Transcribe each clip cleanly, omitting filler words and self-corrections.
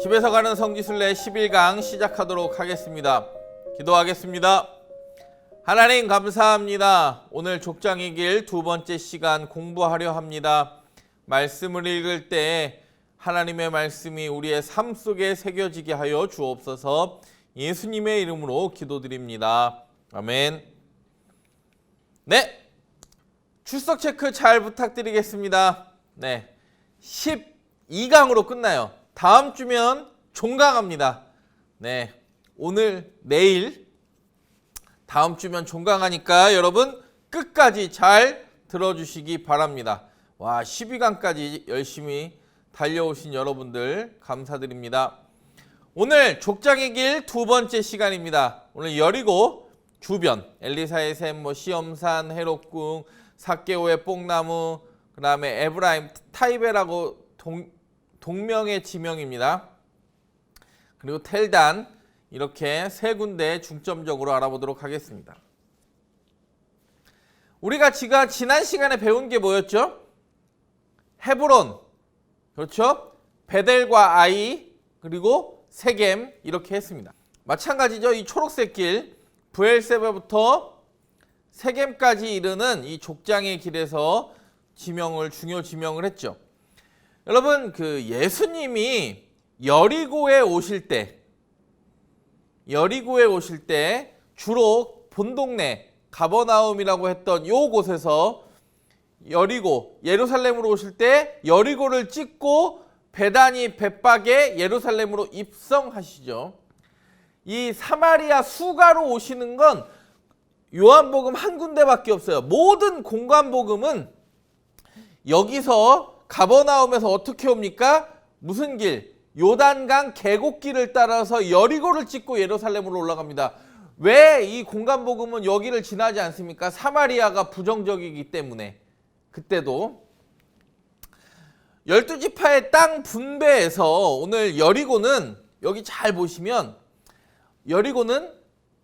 집에서 가는 성지순례 11강 시작하도록 하겠습니다. 기도하겠습니다. 하나님 감사합니다. 오늘 족장의 길 두 번째 시간 공부하려 합니다. 말씀을 읽을 때 하나님의 말씀이 우리의 삶 속에 새겨지게 하여 주옵소서. 예수님의 이름으로 기도드립니다. 아멘. 네, 출석 체크 잘 부탁드리겠습니다. 네, 12강으로 끝나요. 다음 주면 종강합니다. 네, 오늘 내일 다음 주면 종강하니까 여러분 끝까지 잘 들어주시기 바랍니다. 와, 12강까지 열심히 달려오신 여러분들 감사드립니다. 오늘 족장의 길 두 번째 시간입니다. 오늘 여리고 주변 엘리사의 샘, 시험산, 헤롯궁, 삭개오의 뽕나무, 그 다음에 에브라임, 타이베라고 동명의 지명입니다. 그리고 텔단, 이렇게 세 군데 중점적으로 알아보도록 하겠습니다. 우리가 지난 시간에 배운 게 뭐였죠? 헤브론, 그렇죠? 베델과 아이, 그리고 세겜, 이렇게 했습니다. 마찬가지죠. 이 초록색 길, 브엘세바부터 세겜까지 이르는 이 족장의 길에서 중요 지명을 했죠. 여러분, 그 예수님이 여리고에 오실 때 주로 본동네 가버나움이라고 했던 요 곳에서 여리고, 예루살렘으로 오실 때 여리고를 찍고 베다니 벳박에 예루살렘으로 입성하시죠. 이 사마리아 수가로 오시는 건 요한복음 한 군데밖에 없어요. 모든 공관복음은 여기서 가버나움에서 어떻게 옵니까? 무슨 길? 요단강 계곡길을 따라서 여리고를 찍고 예루살렘으로 올라갑니다. 왜 이 공관복음은 여기를 지나지 않습니까? 사마리아가 부정적이기 때문에. 그때도 12지파의 땅 분배에서 오늘 여리고는, 여기 잘 보시면 여리고는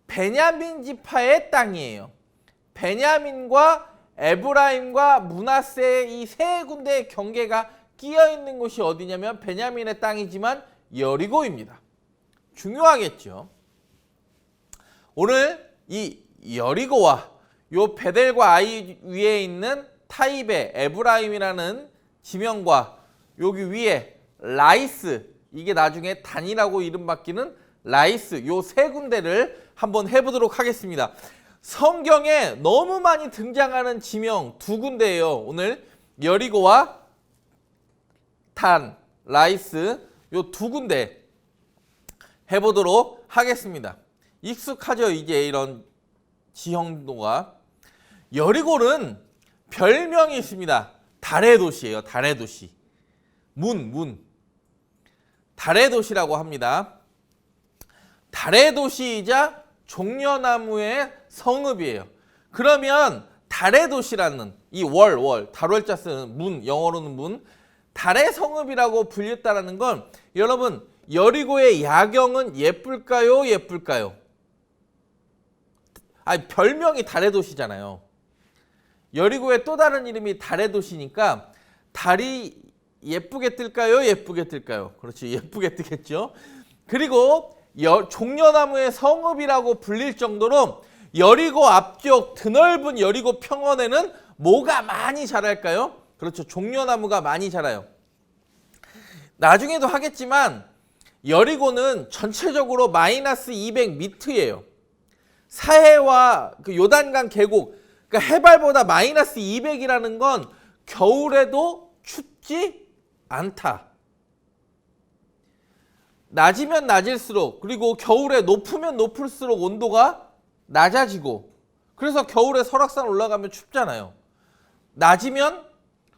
베냐민 지파의 땅이에요. 베냐민과 에브라임과 므낫세의 이 세 군데의 경계가 끼어 있는 곳이 어디냐면 베냐민의 땅이지만 여리고입니다. 중요하겠죠. 오늘 이 여리고와 요 베델과 아이 위에 있는 타입의 에브라임이라는 지명과 여기 위에 라이스, 이게 나중에 단이라고 이름 바뀌는 라이스, 요 세 군데를 한번 해보도록 하겠습니다. 성경에 너무 많이 등장하는 지명 두 군데예요. 오늘 여리고와 단, 라이스, 요 두 군데 해보도록 하겠습니다. 익숙하죠, 이제 이런 지형도가. 여리고는 별명이 있습니다. 달의 도시예요. 달의 도시. 달의 도시라고 합니다. 달의 도시이자 종려나무의 성읍이에요. 그러면 달의 도시라는 이 달월자 쓰는 영어로는 달의 성읍이라고 불렸다라는 건, 여러분 여리고의 야경은 예쁠까요? 별명이 달의 도시잖아요. 여리고의 또 다른 이름이 달의 도시니까 달이 예쁘게 뜰까요? 그렇지, 예쁘게 뜨겠죠. 그리고 종려나무의 성읍이라고 불릴 정도로 여리고 앞쪽 드넓은 여리고 평원에는 뭐가 많이 자랄까요? 그렇죠, 종려나무가 많이 자라요. 나중에도 하겠지만 여리고는 전체적으로 마이너스 200m예요. 사해와 그 요단강 계곡, 그러니까 해발보다 마이너스 200이라는 건 겨울에도 춥지 않다. 낮이면 낮을수록, 그리고 겨울에 높으면 높을수록 온도가 낮아지고, 그래서 겨울에 설악산 올라가면 춥잖아요. 낮이면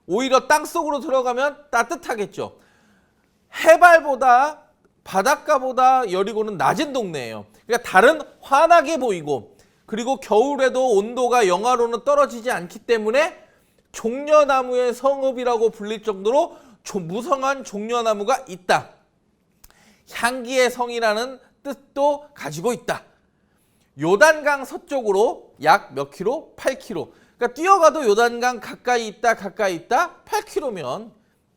오히려 땅속으로 들어가면 따뜻하겠죠. 해발보다, 바닷가보다 여리고는 낮은 동네예요. 그러니까 달은 환하게 보이고, 그리고 겨울에도 온도가 영하로는 떨어지지 않기 때문에 종려나무의 성읍이라고 불릴 정도로 무성한 종려나무가 있다. 향기의 성이라는 뜻도 가지고 있다. 요단강 서쪽으로 약 몇 킬로? 8킬로. 그러니까 뛰어가도 요단강 가까이 있다 8km면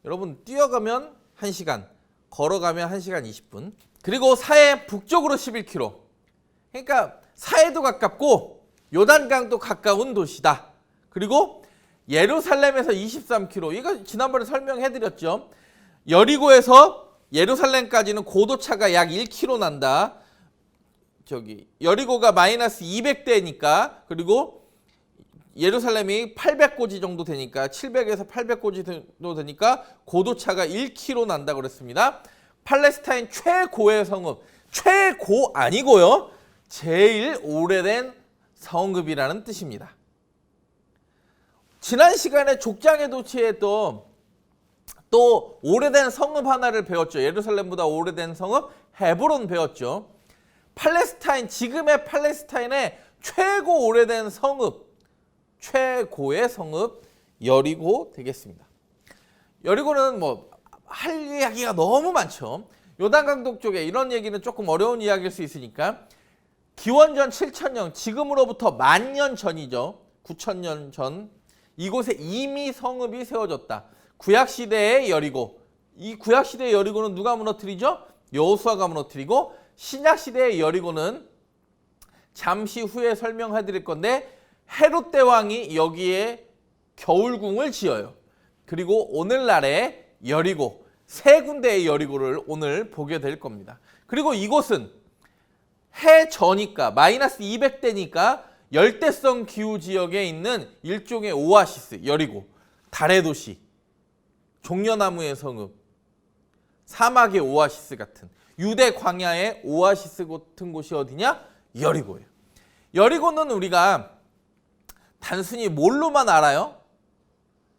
여러분 뛰어가면 1시간, 걸어가면 1시간 20분. 그리고 사해 북쪽으로 11km. 그러니까 사해도 가깝고 요단강도 가까운 도시다. 그리고 예루살렘에서 23km. 이거 지난번에 설명해드렸죠. 여리고에서 예루살렘까지는 고도차가 약 1km 난다. 여리고가 마이너스 200대니까 그리고 예루살렘이 800고지 정도 되니까 700에서 800고지 정도 되니까 고도차가 1km 난다 그랬습니다. 팔레스타인 최고의 성읍, 최고 아니고요. 제일 오래된 성읍이라는 뜻입니다. 지난 시간에 족장에 도취했던 또 오래된 성읍 하나를 배웠죠. 예루살렘보다 오래된 성읍 헤브론 배웠죠. 팔레스타인, 지금의 팔레스타인의 최고 오래된 성읍, 최고의 성읍 여리고 되겠습니다. 여리고는 뭐 할 이야기가 너무 많죠. 요단강독 쪽에 이런 얘기는 조금 어려운 이야기일 수 있으니까 기원전 7000년, 지금으로부터 10,000년 전이죠. 9000년 전 이곳에 이미 성읍이 세워졌다. 구약시대의 여리고, 이 구약시대의 여리고는 누가 무너뜨리죠? 여호수아가 무너뜨리고, 신약시대의 여리고는 잠시 후에 설명해 드릴 건데 헤롯 대왕이 여기에 겨울궁을 지어요. 그리고 오늘날의 여리고, 세 군데의 여리고를 오늘 보게 될 겁니다. 그리고 이곳은 해 저니까 마이너스 200대니까 열대성 기후 지역에 있는 일종의 오아시스, 여리고, 달의 도시, 종려나무의 성읍, 사막의 오아시스 같은 유대 광야의 오아시스 같은 곳이 어디냐? 여리고예요. 여리고는 우리가 단순히 뭘로만 알아요?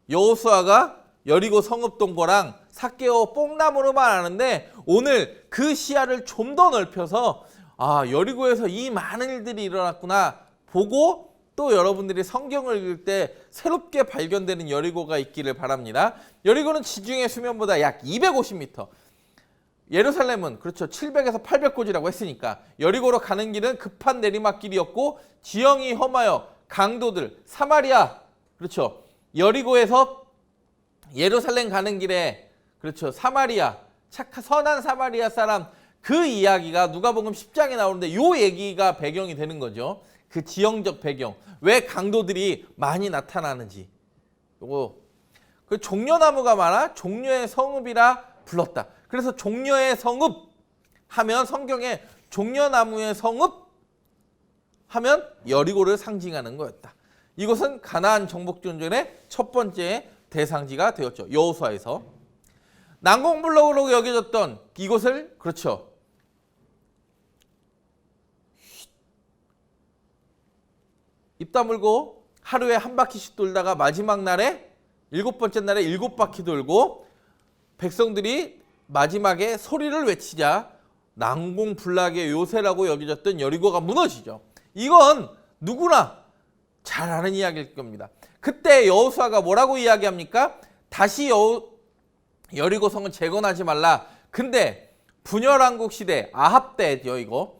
여호수아가 여리고 성읍 동거랑 삭개오 뽕나무로만 아는데 오늘 그 시야를 좀 더 넓혀서 여리고에서 이 많은 일들이 일어났구나 보고 또 여러분들이 성경을 읽을 때 새롭게 발견되는 여리고가 있기를 바랍니다. 여리고는 지중해 수면보다 약 250m. 예루살렘은 그렇죠. 700에서 800고지라고 했으니까 여리고로 가는 길은 급한 내리막길이었고 지형이 험하여 강도들, 사마리아, 그렇죠. 여리고에서 예루살렘 가는 길에 그렇죠. 사마리아, 선한 사마리아 사람 그 이야기가 누가복음 10장에 나오는데 요 얘기가 배경이 되는 거죠. 그 지형적 배경. 왜 강도들이 많이 나타나는지. 요거. 그 종려나무가 많아 종려의 성읍이라 불렀다. 그래서 종려의 성읍 하면 성경에 종려나무의 성읍 하면 여리고를 상징하는 거였다. 이것은 가나안 정복전쟁의 첫 번째 대상지가 되었죠. 여호수아에서. 난공불락으로 여겨졌던 이곳을 그렇죠. 입 다물고 하루에 한 바퀴씩 돌다가 마지막 날에 7번째 날에 7바퀴 돌고 백성들이 마지막에 소리를 외치자 난공불락의 요새라고 여겨졌던 여리고가 무너지죠. 이건 누구나 잘 아는 이야기일 겁니다. 그때 여호수아가 뭐라고 이야기합니까? 다시 여리고 성은 재건하지 말라. 근데 분열왕국 시대 아합 때죠. 이거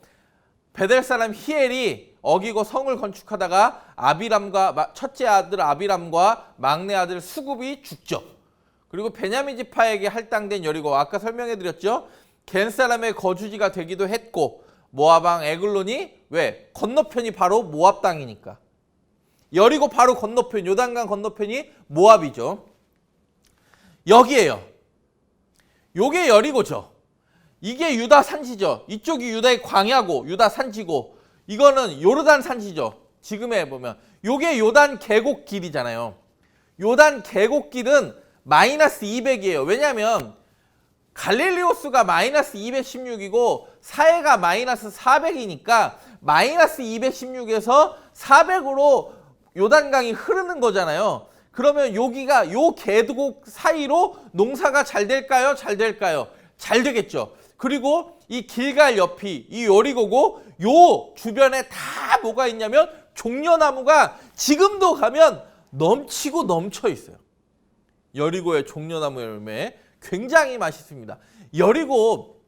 베델 사람 히엘이 어기고 성을 건축하다가 아비람과 첫째 아들 아비람과 막내 아들 수굽이 죽죠. 그리고 베냐민 지파에게 할당된 여리고 아까 설명해 드렸죠. 겐 사람의 거주지가 되기도 했고 모압 왕 에글론이 왜? 건너편이 바로 모압 땅이니까. 여리고 바로 건너편 요단강 건너편이 모압이죠. 여기에요. 요게 여리고죠. 이게 유다 산지죠. 이쪽이 유다의 광야고 유다 산지고 이거는 요르단 산지죠. 지금에 보면 요게 요단 계곡길이잖아요. 요단 계곡길은 마이너스 200이에요. 왜냐하면 갈릴리오스가 마이너스 216이고 사해가 마이너스 400이니까 마이너스 216에서 400으로 요단강이 흐르는 거잖아요. 그러면 여기가 요 계곡 사이로 농사가 잘 될까요? 잘 될까요? 잘 되겠죠. 그리고 이 길갈 옆이 이 여리고고 요 주변에 다 뭐가 있냐면 종려나무가 지금도 가면 넘치고 넘쳐 있어요. 여리고의 종려나무 열매 굉장히 맛있습니다. 여리고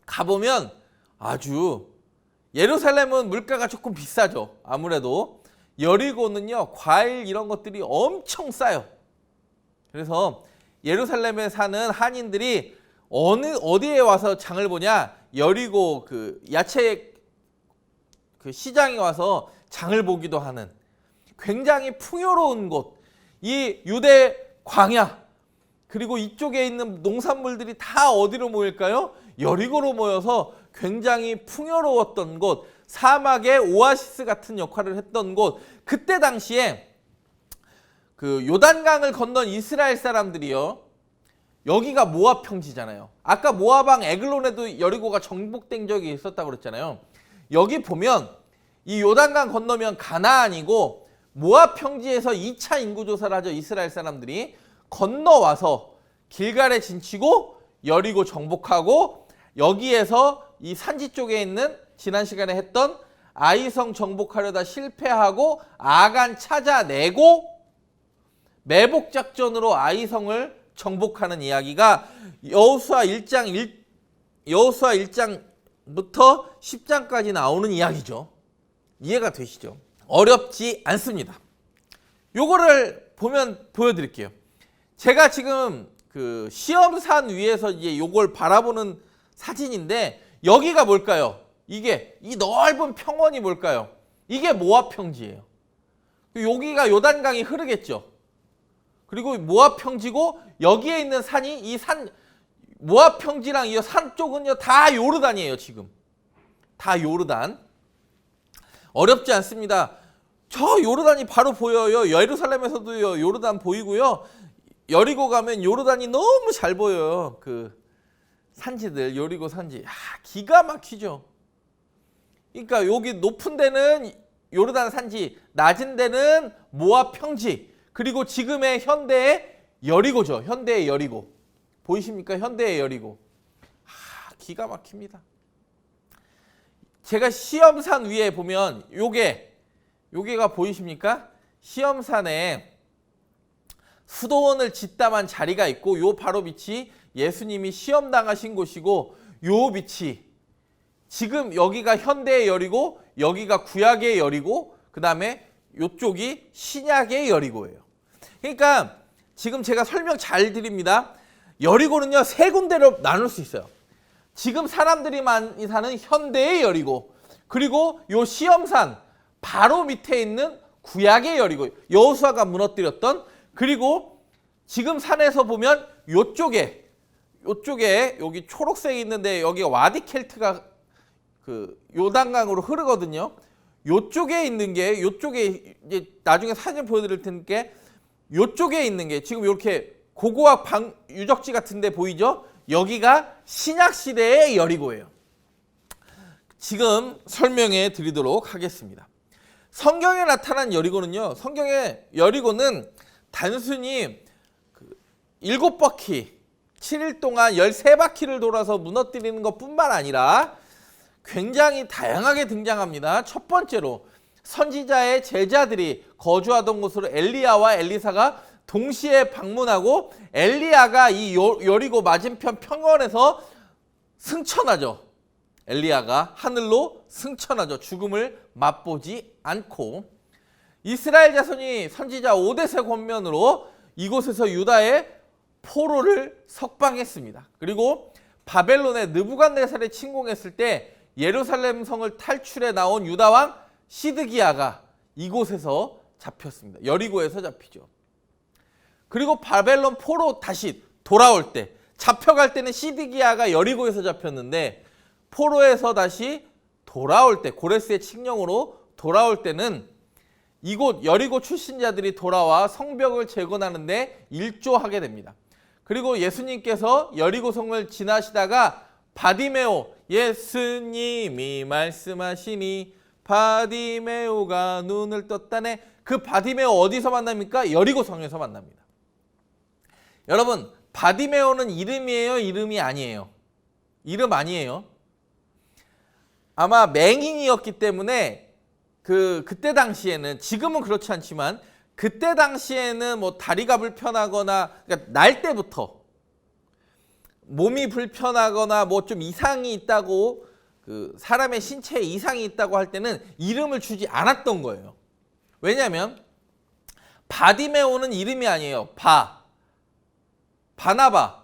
가보면 아주 예루살렘은 물가가 조금 비싸죠. 아무래도 여리고는요, 과일 이런 것들이 엄청 싸요. 그래서 예루살렘에 사는 한인들이 어디에 와서 장을 보냐? 여리고 그 야채 그 시장에 와서 장을 보기도 하는 굉장히 풍요로운 곳. 이 유대 광야 그리고 이쪽에 있는 농산물들이 다 어디로 모일까요? 여리고로 모여서 굉장히 풍요로웠던 곳, 사막의 오아시스 같은 역할을 했던 곳. 그때 당시에 그 요단강을 건넌 이스라엘 사람들이요, 여기가 모압 평지잖아요. 아까 모압 왕 에글론에도 여리고가 정복된 적이 있었다고 그랬잖아요. 여기 보면 이 요단강 건너면 가나안이고, 모압 평지에서 2차 인구조사를 하죠. 이스라엘 사람들이 건너와서 길갈에 진치고 여리고 정복하고, 여기에서 이 산지 쪽에 있는 지난 시간에 했던 아이성 정복하려다 실패하고 아간 찾아내고 매복 작전으로 아이성을 정복하는 이야기가 여호수아 1장부터 10장까지 나오는 이야기죠. 이해가 되시죠? 어렵지 않습니다. 요거를 보면 보여드릴게요. 제가 지금 그 시험산 위에서 이제 요걸 바라보는 사진인데, 여기가 뭘까요? 이게 이 넓은 평원이 뭘까요? 이게 모압 평지예요. 여기가 요단강이 흐르겠죠. 그리고 모압 평지고, 여기에 있는 산이 이 산 모압 평지랑 이 산 쪽은요 다 요르단이에요. 지금 다 요르단. 어렵지 않습니다. 저 요르단이 바로 보여요. 예루살렘에서도 요르단 보이고요. 여리고 가면 요르단이 너무 잘 보여요. 그 산지들, 여리고 산지. 기가 막히죠. 그러니까 여기 높은 데는 요르단 산지, 낮은 데는 모압 평지, 그리고 지금의 현대의 여리고죠. 현대의 여리고. 보이십니까? 현대의 여리고. 기가 막힙니다. 제가 시험산 위에 보면 요게가 보이십니까? 시험산에 수도원을 짓담한 자리가 있고, 요 바로 밑이 예수님이 시험 당하신 곳이고, 요 밑이 지금 여기가 현대의 여리고, 여기가 구약의 여리고, 그 다음에 요쪽이 신약의 여리고예요. 그러니까 지금 제가 설명 잘 드립니다. 여리고는요 세 군데로 나눌 수 있어요. 지금 사람들이 많이 사는 현대의 여리고, 그리고 요 시험산 바로 밑에 있는 구약의 여리고, 여호수아가 무너뜨렸던, 그리고 지금 산에서 보면 요쪽에 여기 초록색이 있는데, 여기가 와디켈트가 그 요단강으로 흐르거든요. 요쪽에 있는 게, 요쪽에 이제 나중에 사진 보여드릴 텐데, 요쪽에 있는 게 지금 이렇게 고고학 유적지 같은데 보이죠? 여기가 신약 시대의 여리고예요. 지금 설명해 드리도록 하겠습니다. 성경에 나타난 여리고는요, 성경의 여리고는 단순히 7바퀴 7일 동안 13바퀴를 돌아서 무너뜨리는 것뿐만 아니라 굉장히 다양하게 등장합니다. 첫 번째로 선지자의 제자들이 거주하던 곳으로 엘리야와 엘리사가 동시에 방문하고, 엘리야가 이 여리고 맞은편 평원에서 승천하죠. 엘리야가 하늘로 승천하죠. 죽음을 맛보지 않고. 이스라엘 자손이 선지자 오뎃의 권면으로 이곳에서 유다의 포로를 석방했습니다. 그리고 바벨론의 느부갓네살이 침공했을 때 예루살렘 성을 탈출해 나온 유다 왕 시드기야가 이곳에서 잡혔습니다. 여리고에서 잡히죠. 그리고 바벨론 포로 다시 돌아올 때, 잡혀갈 때는 시드기야가 여리고에서 잡혔는데, 포로에서 다시 돌아올 때, 고레스의 칙령으로 돌아올 때는 이곳 여리고 출신자들이 돌아와 성벽을 재건하는데 일조하게 됩니다. 그리고 예수님께서 여리고 성을 지나시다가 바디메오, 예수님이 말씀하시니 바디메오가 눈을 떴다네. 그 바디메오 어디서 만납니까? 여리고 성에서 만납니다. 여러분, 바디메오는 이름이에요? 이름이 아니에요? 이름 아니에요. 아마 맹인이었기 때문에 그때 당시에는, 지금은 그렇지 않지만 그때 당시에는 뭐 다리가 불편하거나, 그러니까 날 때부터 몸이 불편하거나 뭐 좀 이상이 있다고, 그 사람의 신체에 이상이 있다고 할 때는 이름을 주지 않았던 거예요. 왜냐하면 바디메오는 이름이 아니에요. 바나바,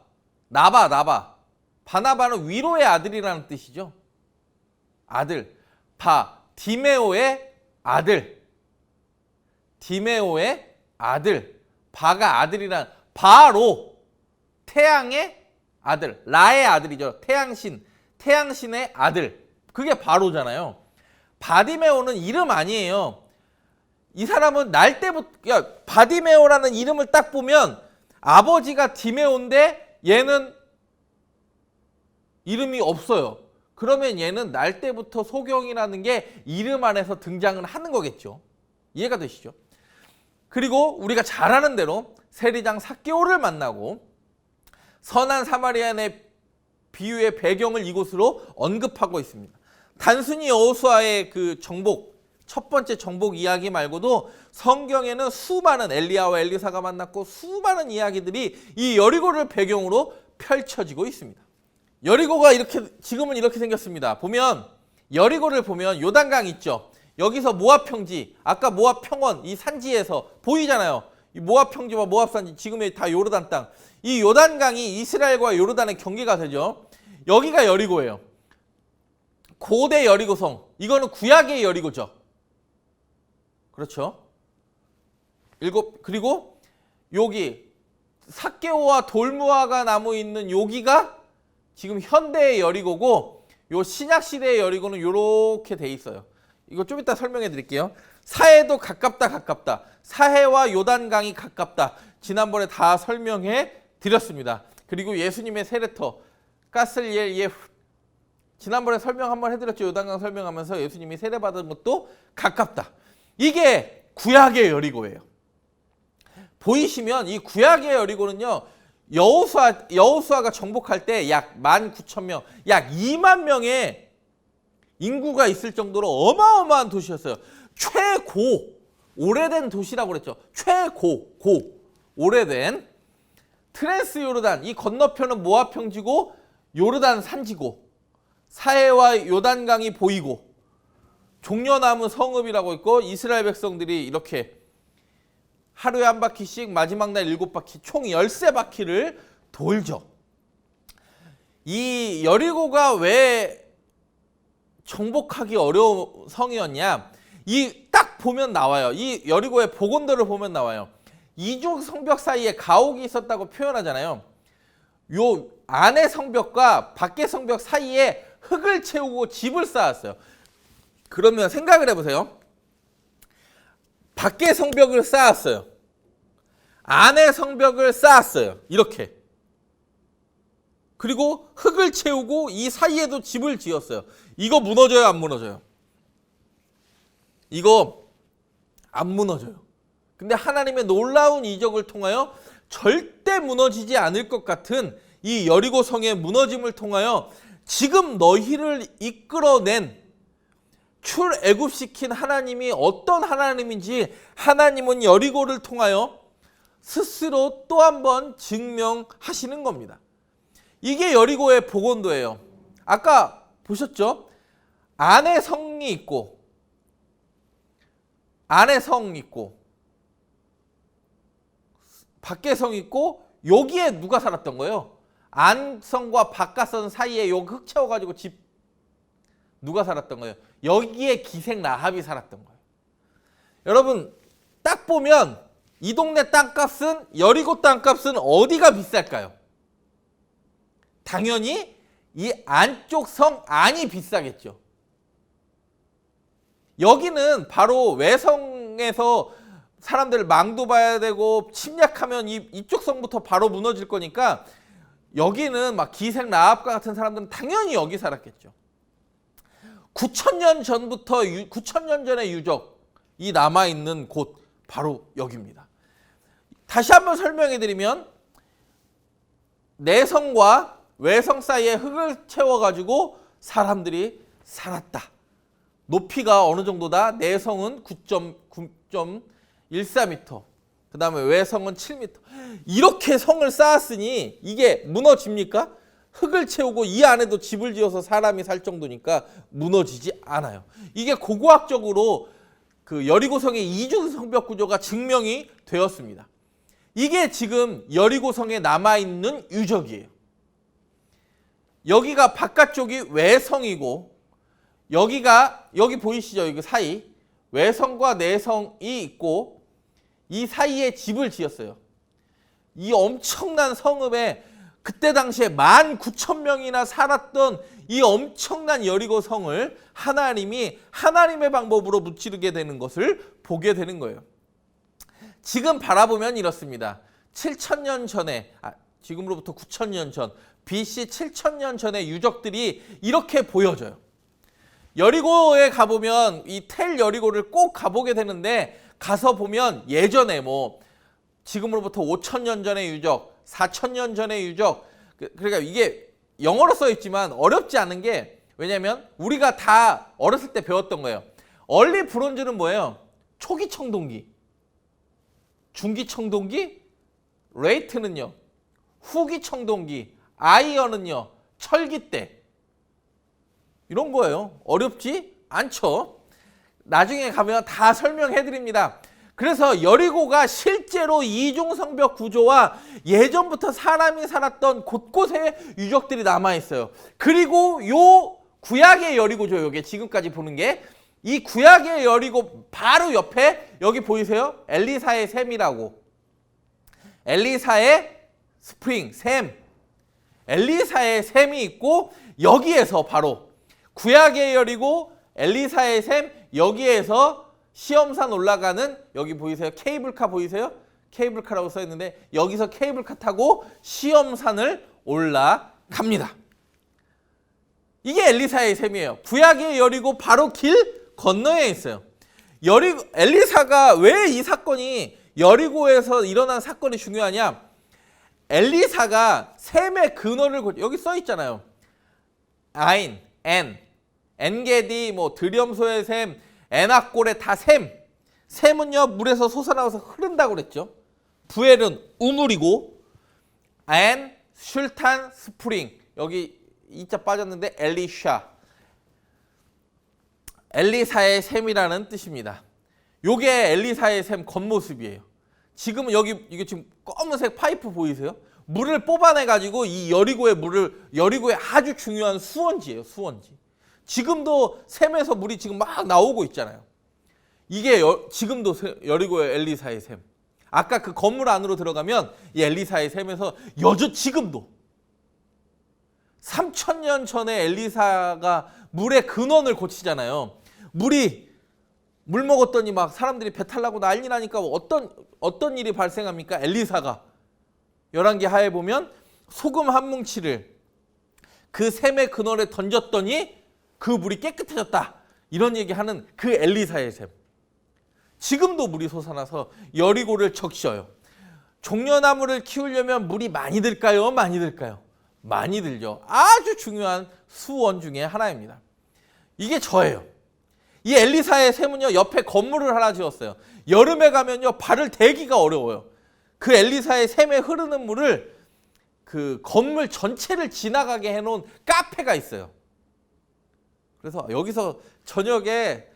나바. 바나바는 위로의 아들이라는 뜻이죠. 아들. 디메오의 아들. 디메오의 아들. 바가 아들이란 바로 태양의 아들. 라의 아들이죠. 태양신의 아들. 그게 바로잖아요. 바디메오는 이름 아니에요. 이 사람은 날 때부터 바디메오라는 이름을 딱 보면 아버지가 디메오인데 얘는 이름이 없어요. 그러면 얘는 날 때부터 소경이라는 게 이름 안에서 등장을 하는 거겠죠. 이해가 되시죠? 그리고 우리가 잘 아는 대로 세리장 삭개오를 만나고 선한 사마리아인의 비유의 배경을 이곳으로 언급하고 있습니다. 단순히 여호수아의 그 정복, 첫 번째 정복 이야기 말고도 성경에는 수많은 엘리야와 엘리사가 만났고 수많은 이야기들이 이 여리고를 배경으로 펼쳐지고 있습니다. 여리고가 지금은 이렇게 생겼습니다. 보면 여리고를 보면 요단강 있죠. 여기서 모압 평지, 아까 모압 평원 이 산지에서 보이잖아요. 이 모압 평지와 모압 산지 지금의 다 요르단 땅. 이 요단강이 이스라엘과 요르단의 경계가 되죠. 여기가 여리고예요. 고대 여리고성. 이거는 구약의 여리고죠. 그렇죠. 그리고 여기 삭개오와 돌무화가 나무 있는 여기가 지금 현대의 여리고고, 요 신약 시대의 여리고는 이렇게 돼 있어요. 이거 좀 이따 설명해 드릴게요. 사해도 가깝다. 사해와 요단강이 가깝다. 지난번에 다 설명해 드렸습니다. 그리고 예수님의 세례터 가슬리엘 지난번에 설명 한번 해드렸죠. 요단강 설명하면서 예수님이 세례받은 것도 가깝다. 이게 구약의 여리고예요. 보이시면 이 구약의 여리고는요, 여호수아가 정복할 때 약 19,000명, 약 2만 명의 인구가 있을 정도로 어마어마한 도시였어요. 오래된 도시라고 그랬죠. 오래된 트랜스 요르단, 이 건너편은 모압 평지고 요르단 산지고 사해와 요단강이 보이고 종려나무 성읍이라고 있고 이스라엘 백성들이 이렇게 하루에 한 바퀴씩 마지막 날 7바퀴 총 13바퀴를 돌죠. 이 여리고가 왜 정복하기 어려운 성이었냐? 이 딱 보면 나와요. 이 여리고의 복원도를 보면 나와요. 이쪽 성벽 사이에 가옥이 있었다고 표현하잖아요. 요 안의 성벽과 밖의 성벽 사이에 흙을 채우고 집을 쌓았어요. 그러면 생각을 해보세요. 밖의 성벽을 쌓았어요. 안의 성벽을 쌓았어요. 이렇게. 그리고 흙을 채우고 이 사이에도 집을 지었어요. 이거 무너져요, 안 무너져요? 이거 안 무너져요. 근데 하나님의 놀라운 이적을 통하여 절대 무너지지 않을 것 같은 이 여리고 성의 무너짐을 통하여 지금 너희를 이끌어낸 출애굽시킨 하나님이 어떤 하나님인지 하나님은 여리고를 통하여 스스로 또 한 번 증명하시는 겁니다. 이게 여리고의 복원도예요. 아까 보셨죠? 안에 성이 있고 안에 성 있고 밖에 성 있고 여기에 누가 살았던 거예요? 안성과 바깥성 사이에 요 흙 채워가지고 집 누가 살았던 거예요? 여기에 기생 라합이 살았던 거예요. 여러분 딱 보면 이 동네 땅값은 여리고 땅값은 어디가 비쌀까요? 당연히 이 안쪽 성 안이 비싸겠죠. 여기는 바로 외성에서 사람들 망도 봐야 되고 침략하면 이쪽 성부터 바로 무너질 거니까 여기는 막 기생 라합과 같은 사람들은 당연히 여기 살았겠죠. 9,000년 전부터 9,000년 전의 유적이 남아있는 곳 바로 여기입니다. 다시 한번 설명해 드리면 내성과 외성 사이에 흙을 채워가지고 사람들이 살았다. 높이가 어느 정도다? 내성은 9.14m, 그 다음에 외성은 7m. 이렇게 성을 쌓았으니 이게 무너집니까? 흙을 채우고 이 안에도 집을 지어서 사람이 살 정도니까 무너지지 않아요. 이게 고고학적으로 그 여리고성의 이중 성벽 구조가 증명이 되었습니다. 이게 지금 여리고성에 남아있는 유적이에요. 여기가 바깥쪽이 외성이고 여기 보이시죠? 여기 사이 외성과 내성이 있고 이 사이에 집을 지었어요. 이 엄청난 성읍에 그때 당시에 19,000명이나 살았던 이 엄청난 여리고 성을 하나님이 하나님의 방법으로 무찌르게 되는 것을 보게 되는 거예요. 지금 바라보면 이렇습니다. 7,000년 전에, 지금으로부터 9,000년 전, BC 7,000년 전의 유적들이 이렇게 보여져요. 여리고에 가보면 이 텔 여리고를 꼭 가보게 되는데 가서 보면 예전에 지금으로부터 5,000년 전의 유적, 4,000년 전의 유적, 그러니까 이게 영어로 써 있지만 어렵지 않은 게 왜냐면 우리가 다 어렸을 때 배웠던 거예요. 얼리 브론즈는 뭐예요? 초기 청동기. 중기 청동기, 레이트는요. 후기 청동기, 아이언은요. 철기 때. 이런 거예요. 어렵지 않죠? 나중에 가면 다 설명해 드립니다. 그래서 여리고가 실제로 이중성벽 구조와 예전부터 사람이 살았던 곳곳에 유적들이 남아있어요. 그리고 요 구약의 여리고죠. 요게 지금까지 보는 게 이 구약의 여리고 바로 옆에 여기 보이세요? 엘리사의 샘이라고. 엘리사의 스프링, 샘. 엘리사의 샘이 있고 여기에서 바로 구약의 여리고 엘리사의 샘 여기에서 시험산 올라가는 여기 보이세요? 케이블카 보이세요? 케이블카라고 써 있는데 여기서 케이블카 타고 시험산을 올라갑니다. 이게 엘리사의 샘이에요. 구약의 여리고 바로 길 건너에 있어요. 엘리사가 왜 이 사건이 여리고에서 일어난 사건이 중요하냐? 엘리사가 샘의 근원을 여기 써 있잖아요. 아인, 엔게디, 드렴소의 샘, 에낙골의 다 샘. 샘은요 물에서 솟아나와서 흐른다고 그랬죠. 부엘은 우물이고, 슐탄 스프링 여기 이자 빠졌는데 엘리샤. 엘리사의 샘이라는 뜻입니다. 요게 엘리사의 샘 겉모습이에요. 지금은 이게 지금 검은색 파이프 보이세요? 물을 뽑아내가지고 이 여리고의 아주 중요한 수원지예요. 수원지. 지금도 샘에서 물이 지금 막 나오고 있잖아요. 이게 지금도 여리고의 엘리사의 샘. 아까 그 건물 안으로 들어가면 이 엘리사의 샘에서 지금도 3,000년 전에 엘리사가 물의 근원을 고치잖아요. 물 먹었더니 막 사람들이 배탈 나고 난리 나니까 어떤 일이 발생합니까? 엘리사가 열왕기 하에 보면 소금 한 뭉치를 그 샘의 근원에 던졌더니 그 물이 깨끗해졌다. 이런 얘기하는 그 엘리사의 샘. 지금도 물이 솟아나서 여리고를 적셔요. 종려나무를 키우려면 물이 많이 들까요? 많이 들까요? 많이 들죠. 아주 중요한 수원 중에 하나입니다. 이게 저예요. 이 엘리사의 샘은요 옆에 건물을 하나 지었어요. 여름에 가면요 발을 대기가 어려워요. 그 엘리사의 샘에 흐르는 물을 그 건물 전체를 지나가게 해놓은 카페가 있어요. 그래서 여기서 저녁에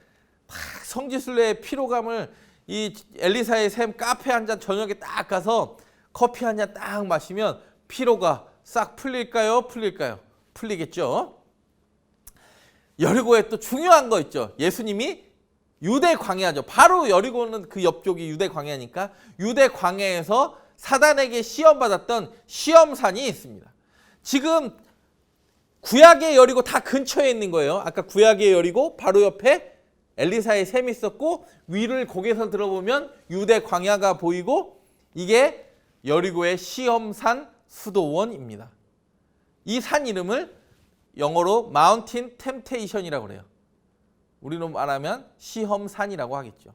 막 성지순례의 피로감을 이 엘리사의 샘 카페 한 잔 저녁에 딱 가서 커피 한 잔 딱 마시면 피로가 싹 풀릴까요? 풀리겠죠. 여리고에 또 중요한 거 있죠. 예수님이 유대 광야죠. 바로 여리고는 그 옆쪽이 유대 광야니까 유대 광야에서 사단에게 시험받았던 시험산이 있습니다. 지금 구약의 여리고 다 근처에 있는 거예요. 아까 구약의 여리고 바로 옆에 엘리사의 샘이 있었고 위를 고개에서 들어보면 유대 광야가 보이고 이게 여리고의 시험산 수도원입니다. 이 산 이름을 영어로 마운틴 템테이션이라고 그래요. 우리로 말하면 시험산이라고 하겠죠.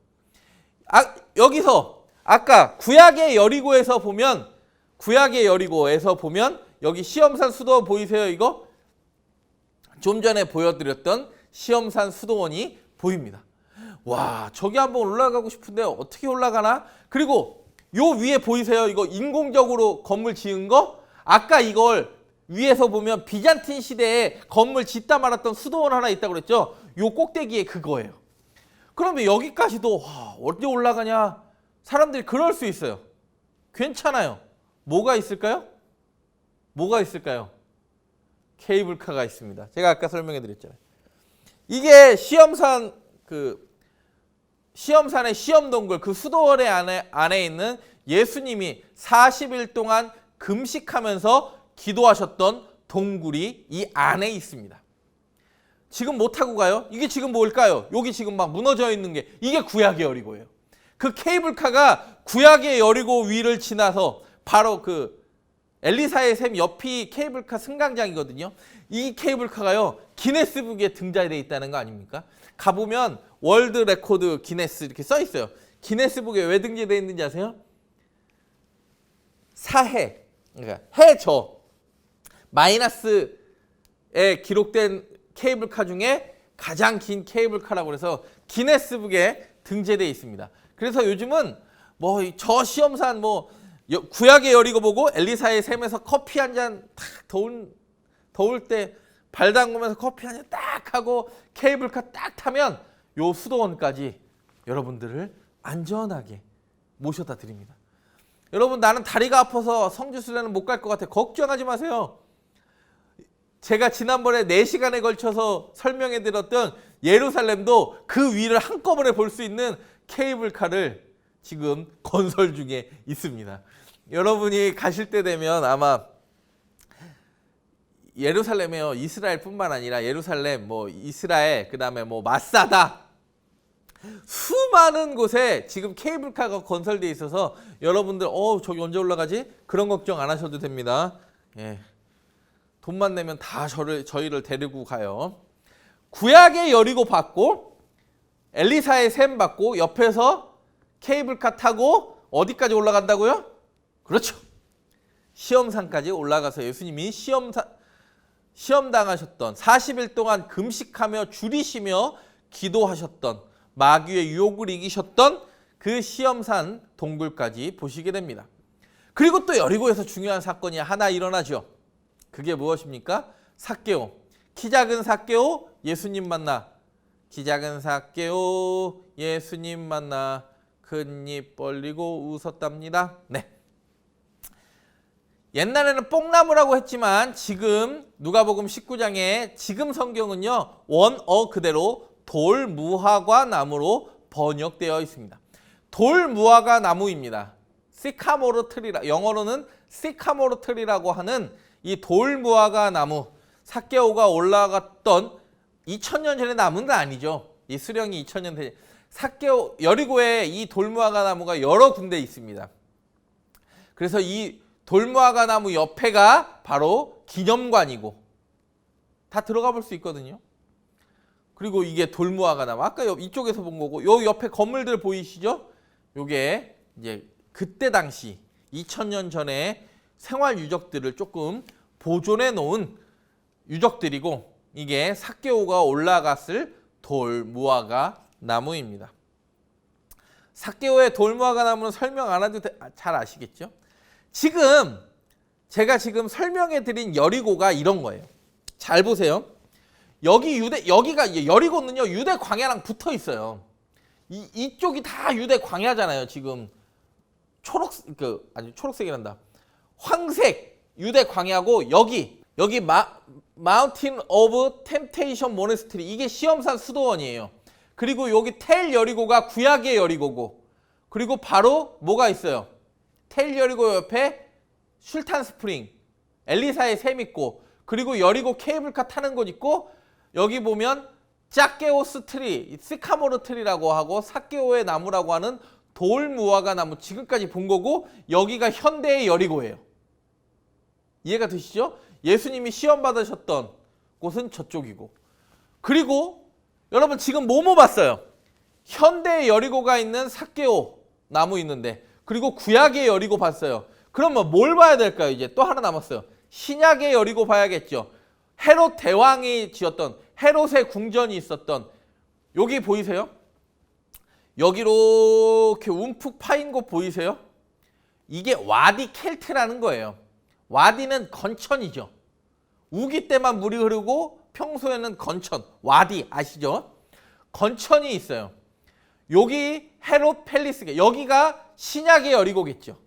여기서 아까 구약의 여리고에서 보면 여기 시험산 수도원 보이세요? 이거 좀 전에 보여드렸던 시험산 수도원이 보입니다. 와, 저기 한번 올라가고 싶은데 어떻게 올라가나? 그리고 요 위에 보이세요? 이거 인공적으로 건물 지은 거? 아까 이걸 위에서 보면 비잔틴 시대에 건물 짓다 말았던 수도원 하나 있다고 그랬죠? 요 꼭대기에 그거예요. 그러면 여기까지도 어디 올라가냐? 사람들이 그럴 수 있어요. 괜찮아요. 뭐가 있을까요? 뭐가 있을까요? 케이블카가 있습니다. 제가 아까 설명해 드렸잖아요. 이게 시험산의 시험동굴 그 수도원의 안에 있는 예수님이 40일 동안 금식하면서 기도하셨던 동굴이 이 안에 있습니다. 지금 못 타고 가요? 이게 지금 뭘까요? 여기 지금 막 무너져 있는 게 이게 구약의 여리고예요. 그 케이블카가 구약의 여리고 위를 지나서 바로 그 엘리사의 샘 옆이 케이블카 승강장이거든요. 이 케이블카가요 기네스북에 등재되어 있다는 거 아닙니까? 가보면 월드 레코드 기네스 이렇게 써 있어요. 기네스북에 왜 등재되어 있는지 아세요? 사해, 그러니까 해저 마이너스에 기록된 케이블카 중에 가장 긴 케이블카라고 해서 기네스북에 등재되어 있습니다. 그래서 요즘은 뭐 저 시험산 뭐 구약의 여리고 보고 엘리사의 샘에서 커피 한 잔 탁 더울 때 발 담그면서 커피 한 잔 딱 하고 케이블카 딱 타면 요 수도원까지 여러분들을 안전하게 모셔다 드립니다. 여러분 나는 다리가 아파서 성지순례는 못 갈 것 같아. 걱정하지 마세요. 제가 지난번에 4시간에 걸쳐서 설명해 드렸던 예루살렘도 그 위를 한꺼번에 볼 수 있는 케이블카를 지금 건설 중에 있습니다. 여러분이 가실 때 되면 아마 예루살렘에요. 이스라엘뿐만 아니라 예루살렘, 뭐 이스라엘, 그다음에 뭐 마사다 수많은 곳에 지금 케이블카가 건설되어 있어서 여러분들 저기 언제 올라가지? 그런 걱정 안 하셔도 됩니다. 예. 돈만 내면 다 저희를 데리고 가요. 구약의 여리고 받고 엘리사의 샘 받고 옆에서 케이블카 타고 어디까지 올라간다고요? 그렇죠. 시험산까지 올라가서 예수님이 시험 당하셨던 40일 동안 금식하며 줄이시며 기도하셨던 마귀의 유혹을 이기셨던 그 시험산 동굴까지 보시게 됩니다. 그리고 또 여리고에서 중요한 사건이 하나 일어나죠. 그게 무엇입니까? 삭개오. 키 작은 삭개오 예수님 만나. 키 작은 삭개오 예수님 만나 큰 입 벌리고 웃었답니다. 네. 옛날에는 뽕나무라고 했지만 지금 누가복음 19장에 지금 성경은요 원어 그대로 돌무화과 나무로 번역되어 있습니다. 돌무화과 나무입니다. 시카모르 트리라 영어로는 시카모르 트리라고 하는 이 돌무화과 나무 삭개오가 올라갔던 2000년 전의 나무는 아니죠. 이 수령이 2000년 전 삭개오 여리고에 이 돌무화과 나무가 여러 군데 있습니다. 그래서 이 돌무화과 나무 옆에가 바로 기념관이고 다 들어가 볼 수 있거든요. 그리고 이게 돌무화과 나무 아까 이쪽에서 본 거고 요 옆에 건물들 보이시죠? 요게 이제 그때 당시 2000년 전에 생활 유적들을 조금 보존해 놓은 유적들이고 이게 삭개오가 올라갔을 돌무화과 나무입니다. 삭개오의 돌무화과 나무는 설명 안 해도 잘 아시겠죠? 지금 제가 지금 설명해 드린 여리고가 이런 거예요. 잘 보세요. 여기가 여리고는요 유대 광야랑 붙어 있어요. 이쪽이 다 유대 광야잖아요. 지금 초록색이란다. 황색 유대 광야고 여기 마운틴 오브 템테이션 모네스트리 이게 시험산 수도원이에요. 그리고 여기 텔 여리고가 구약의 여리고고 그리고 바로 뭐가 있어요? 텔 여리고 옆에 슐탄 스프링 엘리사의 샘 있고 그리고 여리고 케이블카 타는 곳 있고 여기 보면 짝게오스 트리 시카모르 트리라고 하고 삭개오의 나무라고 하는 돌무화과 나무 지금까지 본 거고 여기가 현대의 여리고예요. 이해가 되시죠? 예수님이 시험 받으셨던 곳은 저쪽이고 그리고 여러분 지금 뭐뭐 봤어요? 현대의 여리고가 있는 삭개오 나무 있는데 그리고 구약의 여리고 봤어요. 그러면 뭘 봐야 될까요? 이제 또 하나 남았어요. 신약의 여리고 봐야겠죠. 헤롯 대왕이 지었던 헤롯의 궁전이 있었던 여기 보이세요? 여기 이렇게 움푹 파인 곳 보이세요? 이게 와디 켈트라는 거예요. 와디는 건천이죠. 우기 때만 물이 흐르고 평소에는 건천, 와디 아시죠? 건천이 있어요. 여기 헤롯 팰리스, 여기가 신약의 여리고겠죠.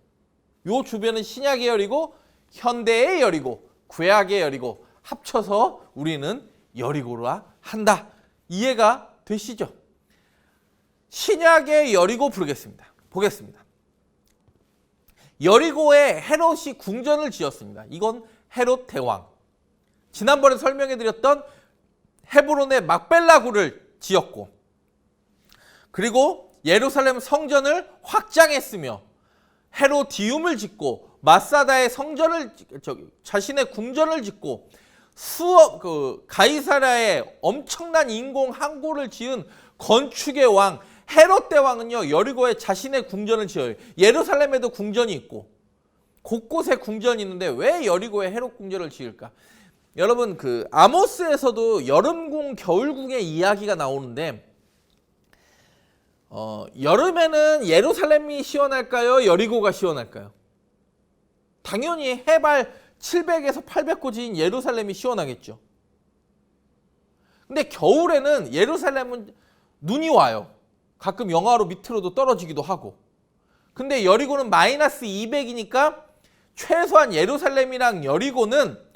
요 주변은 신약의 여리고 현대의 여리고 구약의 여리고 합쳐서 우리는 여리고라 한다. 이해가 되시죠? 신약의 여리고 부르겠습니다. 보겠습니다. 여리고에 헤롯이 궁전을 지었습니다. 이건 헤롯 대왕. 지난번에 설명해드렸던 헤브론의 막벨라굴을 지었고, 그리고 예루살렘 성전을 확장했으며 헤로디움을 짓고 마사다의 성전을 자신의 궁전을 짓고 가이사랴에 엄청난 인공 항구를 지은 건축의 왕 헤롯 대왕은요, 여리고에 자신의 궁전을 지어요. 예루살렘에도 궁전이 있고 곳곳에 궁전이 있는데 왜 여리고에 헤롯 궁전을 지을까? 여러분, 아모스에서도 여름궁, 겨울궁의 이야기가 나오는데, 여름에는 예루살렘이 시원할까요? 여리고가 시원할까요? 당연히 해발 700에서 800고지인 예루살렘이 시원하겠죠. 근데 겨울에는 예루살렘은 눈이 와요. 가끔 영하로 밑으로도 떨어지기도 하고. 근데 여리고는 마이너스 200이니까 최소한 예루살렘이랑 여리고는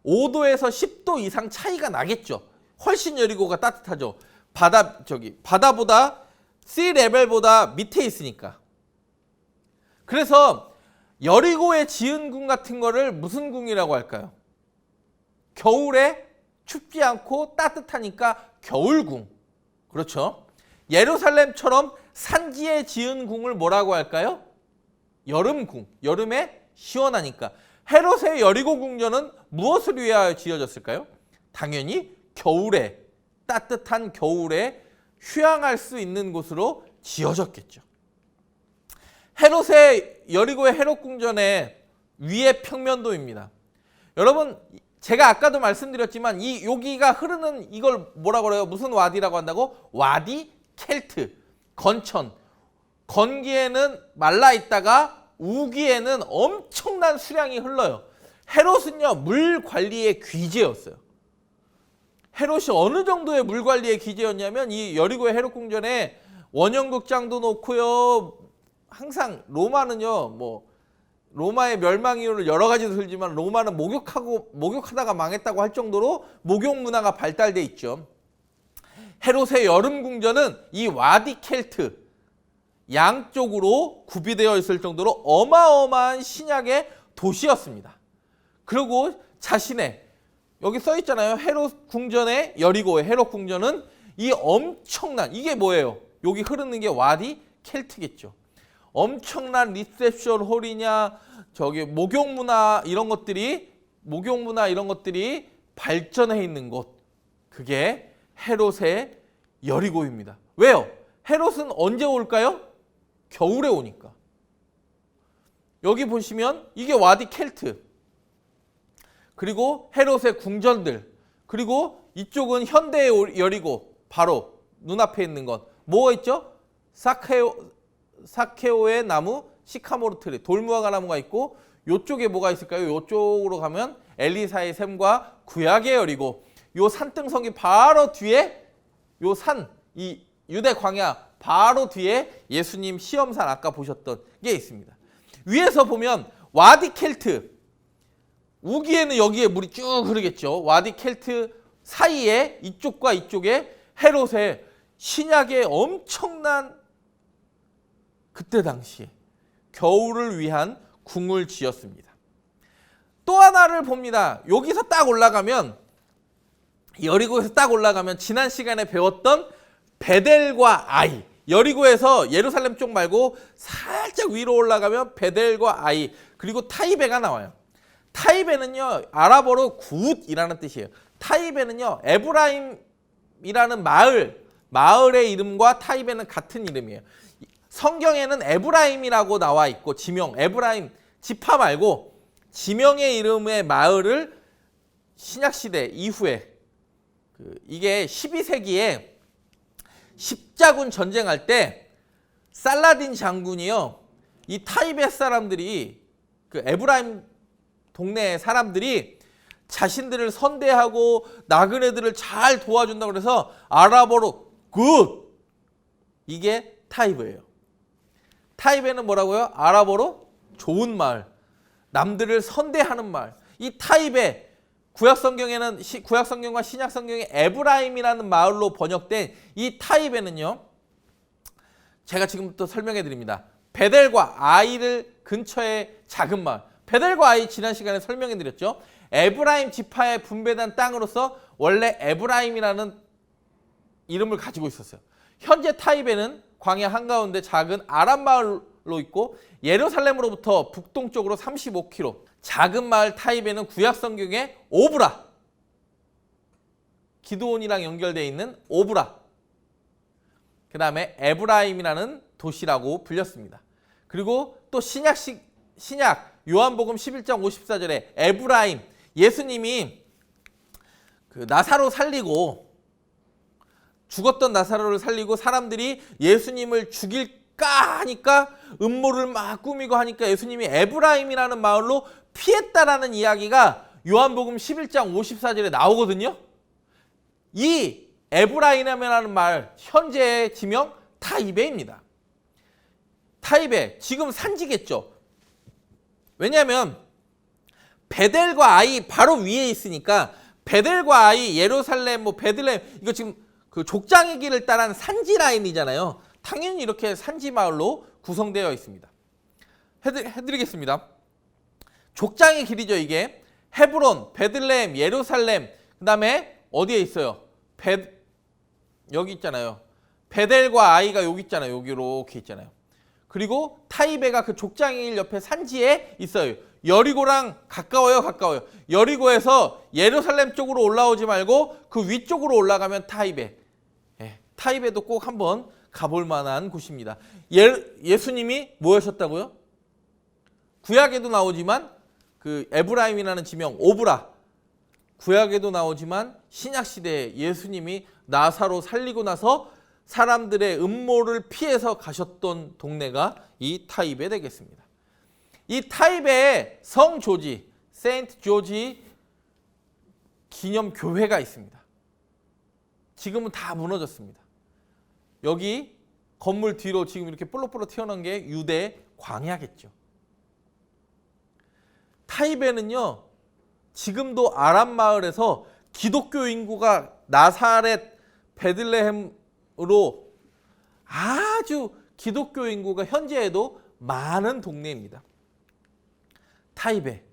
5도에서 10도 이상 차이가 나겠죠. 훨씬 여리고가 따뜻하죠. 바다보다 씨 레벨보다 밑에 있으니까. 그래서 여리고에 지은 궁 같은 거를 무슨 궁이라고 할까요? 겨울에 춥지 않고 따뜻하니까 겨울궁. 그렇죠? 예루살렘처럼 산지에 지은 궁을 뭐라고 할까요? 여름궁. 여름에 시원하니까. 헤롯의 여리고 궁전은 무엇을 위하여 지어졌을까요? 당연히 겨울에, 따뜻한 겨울에 휴양할 수 있는 곳으로 지어졌겠죠. 헤롯의 여리고의 헤롯 궁전의 위의 평면도입니다. 여러분, 제가 아까도 말씀드렸지만 여기가 흐르는 이걸 뭐라고 그래요? 무슨 와디라고 한다고? 와디 켈트, 건천. 건기에는 말라 있다가 우기에는 엄청난 수량이 흘러요. 헤롯은요, 물 관리의 귀재였어요. 헤롯이 어느 정도의 물 관리의 귀재였냐면 이 여리고의 헤롯 궁전에 원형극장도 놓고요. 항상 로마는요, 로마의 멸망 이유를 여러 가지로 들지만 로마는 목욕하다가 망했다고 할 정도로 목욕 문화가 발달돼 있죠. 헤롯의 여름 궁전은 이 와디 켈트 양쪽으로 구비되어 있을 정도로 어마어마한 신약의 도시였습니다. 그리고 자신의 여기 써 있잖아요. 헤롯 궁전의 여리고의 헤롯 궁전은 이 엄청난, 이게 뭐예요? 여기 흐르는 게 와디 켈트겠죠. 엄청난 리셉션 홀이냐, 목욕 문화 이런 것들이 발전해 있는 곳. 그게 헤롯의 여리고입니다. 왜요? 헤롯은 언제 올까요? 겨울에 오니까. 여기 보시면 이게 와디 켈트. 그리고 헤롯의 궁전들. 그리고 이쪽은 현대의 여리고. 바로 눈앞에 있는 것. 뭐가 있죠? 사케오의 나무, 시카모르 트리, 돌무화과 나무가 있고, 요쪽에 뭐가 있을까요? 요쪽으로 가면 엘리사의 샘과 구약의 여리고, 요 산등성이 바로 뒤에 요 산, 이 유대 광야 바로 뒤에 예수님 시험산 아까 보셨던 게 있습니다. 위에서 보면 와디 켈트, 우기에는 여기에 물이 쭉 흐르겠죠. 와디 켈트 사이에 이쪽과 이쪽에 헤롯의 신약의 엄청난 그때 당시에 겨울을 위한 궁을 지었습니다. 또 하나를 봅니다. 여기서 딱 올라가면, 여리고에서 딱 올라가면 지난 시간에 배웠던 베델과 아이, 여리고에서 예루살렘 쪽 말고 살짝 위로 올라가면 베델과 아이, 그리고 타이베가 나와요. 타이베는요, 아랍어로 굿이라는 뜻이에요. 타이베는요, 에브라임이라는 마을의 이름과 타이베는 같은 이름이에요. 성경에는 에브라임이라고 나와 있고, 지명, 에브라임, 지파 말고 지명의 이름의 마을을 신약시대 이후에, 이게 12세기에 십자군 전쟁할 때 살라딘 장군이요, 이 타이베 사람들이, 에브라임 동네 사람들이 자신들을 선대하고 나그네들을 잘 도와준다고 그래서 아랍어로 굿, 이게 타이베예요. 타이베는 뭐라고요? 아랍어로 좋은 마을, 남들을 선대하는 마을. 이 타이베, 구약성경과 신약성경에 에브라임이라는 마을로 번역된 이 타이베는요, 제가 지금부터 설명해 드립니다. 베델과 아이를 근처의 작은 마을. 베델과 아이 지난 시간에 설명해 드렸죠. 에브라임 지파에 분배된 땅으로서 원래 에브라임이라는 이름을 가지고 있었어요. 현재 타이베는 광야 한가운데 작은 아람 마을로 있고 예루살렘으로부터 북동쪽으로 35km. 작은 마을 타이베는 구약 성경의 오브라, 기드온이랑 연결되어 있는 오브라, 그 다음에 에브라임이라는 도시라고 불렸습니다. 그리고 또 신약 요한복음 11장 54절에 에브라임, 예수님이 그 나사로 살리고, 죽었던 나사로를 살리고 사람들이 예수님을 죽일까 하니까 음모를 막 꾸미고 하니까 예수님이 에브라임이라는 마을로 피했다라는 이야기가 요한복음 11장 54절에 나오거든요. 이 에브라임이라는 말, 현재의 지명 타이베입니다. 타이베, 지금 산지겠죠. 왜냐하면 베델과 아이 바로 위에 있으니까 베델과 아이, 예루살렘, 베들레헴, 이거 지금 그 족장의 길을 따른 산지 라인이잖아요. 당연히 이렇게 산지 마을로 구성되어 있습니다. 해드리겠습니다. 족장의 길이죠, 이게. 헤브론, 베들레헴, 예루살렘, 그 다음에 어디에 있어요? 여기 있잖아요. 베델과 아이가 여기 있잖아요. 여기 이렇게 있잖아요. 그리고 타이베가 그 족장의 길 옆에 산지에 있어요. 여리고랑 가까워요, 가까워요. 여리고에서 예루살렘 쪽으로 올라오지 말고 그 위쪽으로 올라가면 타이베. 타이베도 꼭 한번 가볼 만한 곳입니다. 예수님이 뭐하셨다고요? 구약에도 나오지만 그 에브라임이라는 지명 오브라, 구약에도 나오지만 신약 시대에 예수님이 나사로 살리고 나서 사람들의 음모를 피해서 가셨던 동네가 이 타이베 되겠습니다. 이 타이베에 성 조지, 세인트 조지 기념 교회가 있습니다. 지금은 다 무너졌습니다. 여기 건물 뒤로 지금 이렇게 볼록볼록 튀어나온 게 유대 광야겠죠. 타이베는요, 지금도 아람 마을에서 기독교 인구가 나사렛, 베들레헴으로 아주 기독교 인구가 현재에도 많은 동네입니다. 타이베.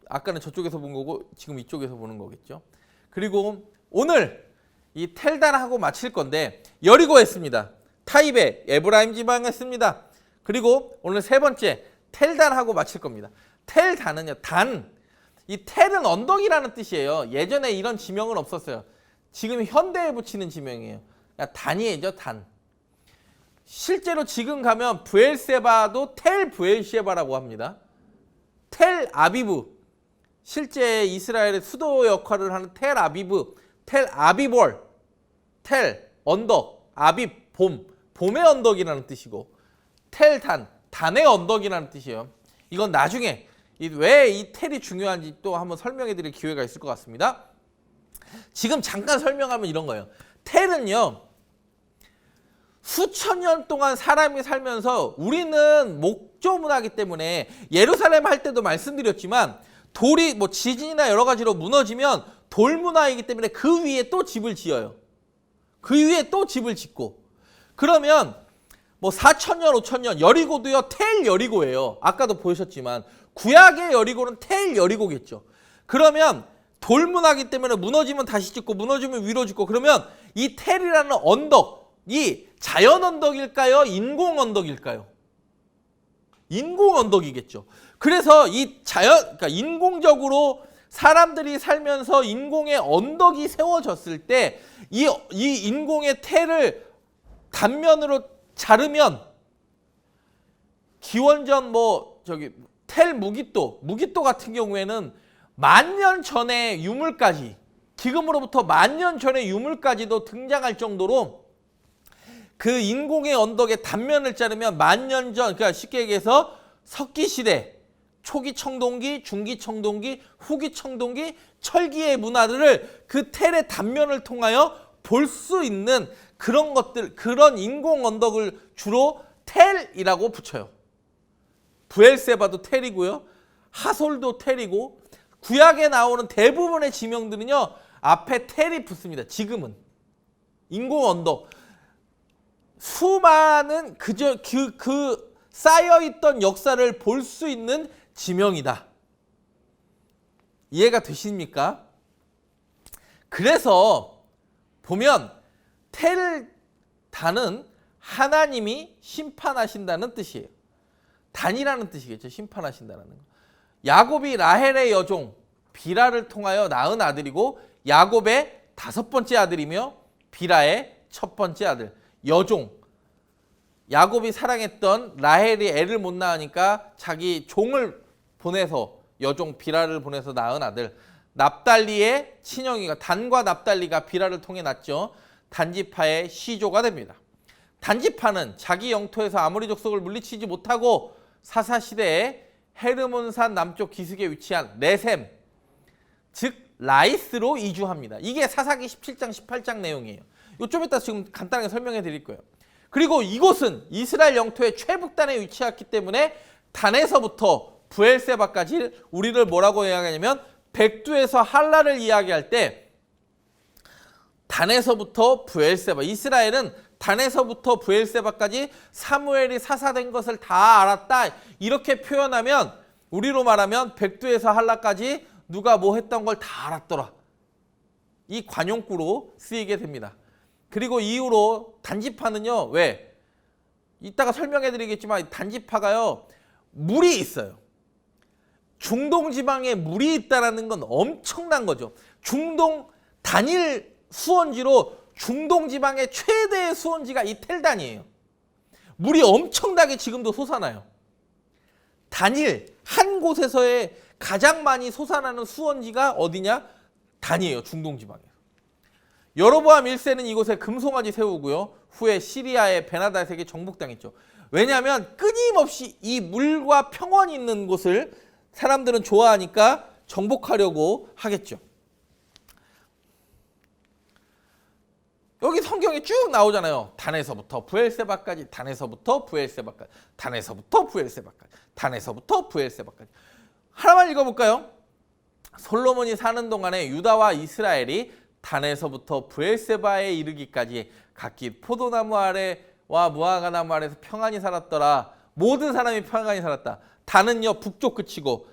아까는 저쪽에서 본 거고 지금 이쪽에서 보는 거겠죠. 그리고 오늘 이 텔단하고 마칠 건데 여리고 했습니다. 타이베, 에브라임 지방 했습니다. 그리고 오늘 세 번째 텔단하고 마칠 겁니다. 텔단은요, 이 텔은 언덕이라는 뜻이에요. 예전에 이런 지명은 없었어요. 지금 현대에 붙이는 지명이에요. 단이죠, 단. 실제로 지금 가면 브엘세바도 텔 브엘셰바라고 합니다. 텔 아비브, 실제 이스라엘의 수도 역할을 하는 텔 아비브, 텔 아비볼, 텔 언덕, 아비 봄, 봄의 언덕이라는 뜻이고, 텔 단의 언덕이라는 뜻이에요. 이건 나중에 왜 이 텔이 중요한지 또 한번 설명해 드릴 기회가 있을 것 같습니다. 지금 잠깐 설명하면 이런 거예요. 텔은요, 수천 년 동안 사람이 살면서, 우리는 목조 문화이기 때문에 예루살렘 할 때도 말씀드렸지만 돌이 지진이나 여러 가지로 무너지면 돌 문화이기 때문에 그 위에 또 집을 지어요. 그 위에 또 집을 짓고, 그러면 4,000년, 5,000년, 여리고도요, 텔 여리고예요. 아까도 보셨지만 구약의 여리고는 텔 여리고겠죠. 그러면 돌 문화이기 때문에 무너지면 다시 짓고 무너지면 위로 짓고, 그러면 이 텔이라는 언덕이 자연 언덕일까요? 인공 언덕일까요? 인공 언덕이겠죠. 그래서 그러니까 인공적으로 사람들이 살면서 인공의 언덕이 세워졌을 때 이 인공의 텔을 단면으로 자르면 기원전 텔 무기또 같은 경우에는 10,000년 전의 유물까지, 지금으로부터 10,000년 전의 유물까지도 등장할 정도로 그 인공의 언덕의 단면을 자르면 10,000년 전, 그러니까 쉽게 얘기해서 석기시대, 초기 청동기, 중기 청동기, 후기 청동기, 철기의 문화들을 그 텔의 단면을 통하여 볼 수 있는 그런 것들, 그런 인공 언덕을 주로 텔이라고 붙여요. 브엘세바도 텔이고요. 하솔도 텔이고, 구약에 나오는 대부분의 지명들은요, 앞에 텔이 붙습니다. 지금은. 인공 언덕. 수많은 그 쌓여있던 역사를 볼 수 있는 지명이다. 이해가 되십니까? 그래서 보면 텔단은 하나님이 심판하신다는 뜻이에요. 단이라는 뜻이겠죠. 심판하신다는 거. 야곱이 라헬의 여종 비라를 통하여 낳은 아들이고, 야곱의 5번째 아들이며 비라의 1번째 아들. 여종. 야곱이 사랑했던 라헬이 애를 못 낳으니까 자기 종을 보내서, 여종 비라를 보내서 낳은 아들. 납달리의 친형이가, 단과 납달리가 비라를 통해 낳죠. 단지파의 시조가 됩니다. 단지파는 자기 영토에서 아모리 족속을 물리치지 못하고 사사시대에 헤르몬산 남쪽 기슭에 위치한 레셈, 즉 라이스로 이주합니다. 이게 사사기 17장 18장 내용이에요. 이거 좀 이따 지금 간단하게 설명해 드릴 거예요. 그리고 이곳은 이스라엘 영토의 최북단에 위치했기 때문에 단에서부터 브엘세바까지 우리를 뭐라고 이야기하냐면, 백두에서 할라를 이야기할 때 단에서부터 브엘세바, 이스라엘은 단에서부터 브엘세바까지 사무엘이 사사된 것을 다 알았다, 이렇게 표현하면, 우리로 말하면 백두에서 할라까지 누가 뭐 했던 걸 다 알았더라, 이 관용구로 쓰이게 됩니다. 그리고 이후로 단지파는요, 왜? 이따가 설명해 드리겠지만 단지파가요, 물이 있어요. 중동 지방에 물이 있다는 건 엄청난 거죠. 중동 단일 수원지로 중동 지방의 최대의 수원지가 이 텔단이에요. 물이 엄청나게 지금도 솟아나요. 단일 한 곳에서의 가장 많이 솟아나는 수원지가 어디냐? 단이에요. 중동 지방에서. 여로보암 1세는 이곳에 금송아지 세우고요. 후에 시리아의 베나닷에게 정복당했죠. 왜냐하면 끊임없이 이 물과 평원이 있는 곳을 사람들은 좋아하니까 정복하려고 하겠죠. 여기 성경에 쭉 나오잖아요. 단에서부터 브엘세바까지, 단에서부터 브엘세바까지, 단에서부터 브엘세바까지, 단에서부터 브엘세바까지. 하나만 읽어볼까요? 솔로몬이 사는 동안에 유다와 이스라엘이 단에서부터 브엘세바에 이르기까지 각기 포도나무 아래와 무화과나무 아래에서 평안히 살았더라. 모든 사람이 평안히 살았다. 단은요 북쪽 끝이고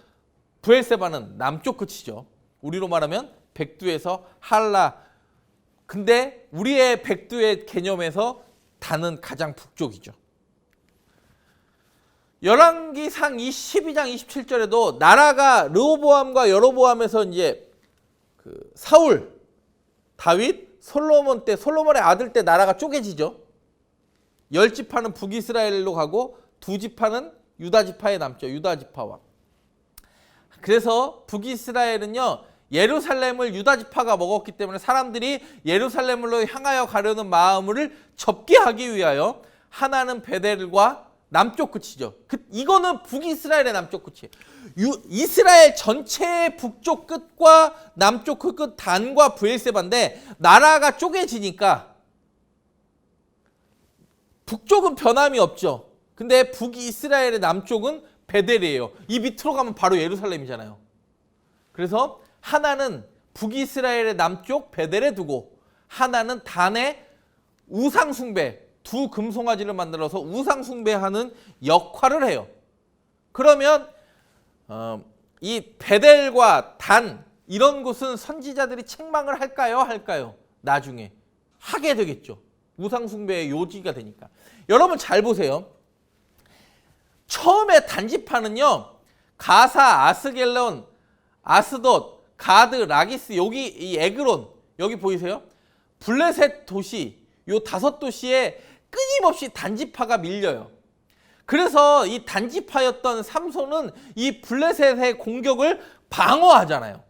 브엘세바는 남쪽 끝이죠. 우리로 말하면 백두에서 할라. 근데 우리의 백두의 개념에서 단은 가장 북쪽이죠. 열왕기상 12장 27절에도 나라가 르호보암과 여로보암에서 이제 그 사울, 다윗, 솔로몬 때, 솔로몬의 아들 때 나라가 쪼개지죠. 10지파는 북이스라엘로 가고 2지파는 유다지파에 남죠. 유다지파와. 그래서 북이스라엘은요, 예루살렘을 유다지파가 먹었기 때문에 사람들이 예루살렘으로 향하여 가려는 마음을 접게 하기 위하여 하나는 베델과 남쪽 끝이죠. 이거는 북이스라엘의 남쪽 끝이에요. 이스라엘 전체의 북쪽 끝과 남쪽 끝 단과 브엘세바인데 나라가 쪼개지니까 북쪽은 변함이 없죠. 근데 북이스라엘의 남쪽은 베델이에요. 이 밑으로 가면 바로 예루살렘이잖아요. 그래서 하나는 북이스라엘의 남쪽 베델에 두고 하나는 단의 우상숭배, 두 금송아지를 만들어서 우상숭배하는 역할을 해요. 그러면 이 베델과 단 이런 곳은 선지자들이 책망을 할까요? 나중에 하게 되겠죠. 우상숭배의 요지가 되니까. 여러분 잘 보세요. 처음에 단지파는요, 가사, 아스겔론, 아스돗, 가드, 라기스, 여기 이 에그론, 여기 보이세요? 블레셋 도시, 요 5도시에 끊임없이 단지파가 밀려요. 그래서 이 단지파였던 삼손은 이 블레셋의 공격을 방어하잖아요.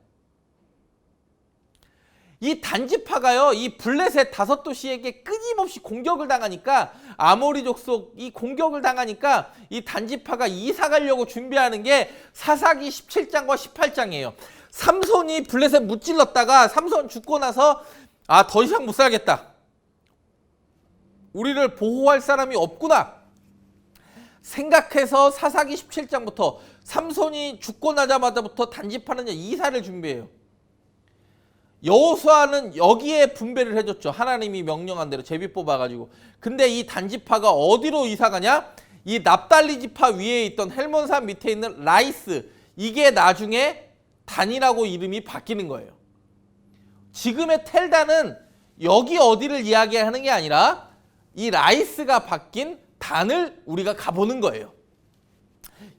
이 단지파가요, 이 블레셋 5도시에게 끊임없이 공격을 당하니까, 아모리 족속이 공격을 당하니까 이 단지파가 이사 가려고 준비하는 게 사사기 17장과 18장이에요. 삼손이 블레셋 무찔렀다가 삼손 죽고 나서 더 이상 못 살겠다. 우리를 보호할 사람이 없구나 생각해서 사사기 17장부터 삼손이 죽고 나자마자부터 단집하는 이사를 준비해요. 여호수아는 여기에 분배를 해줬죠. 하나님이 명령한 대로 제비 뽑아가지고. 근데 이 단지파가 어디로 이사가냐? 이 납달리 지파 위에 있던 헬몬산 밑에 있는 라이스, 이게 나중에 단이라고 이름이 바뀌는 거예요. 지금의 텔다는 여기 어디를 이야기하는 게 아니라 이 라이스가 바뀐 단을 우리가 가보는 거예요.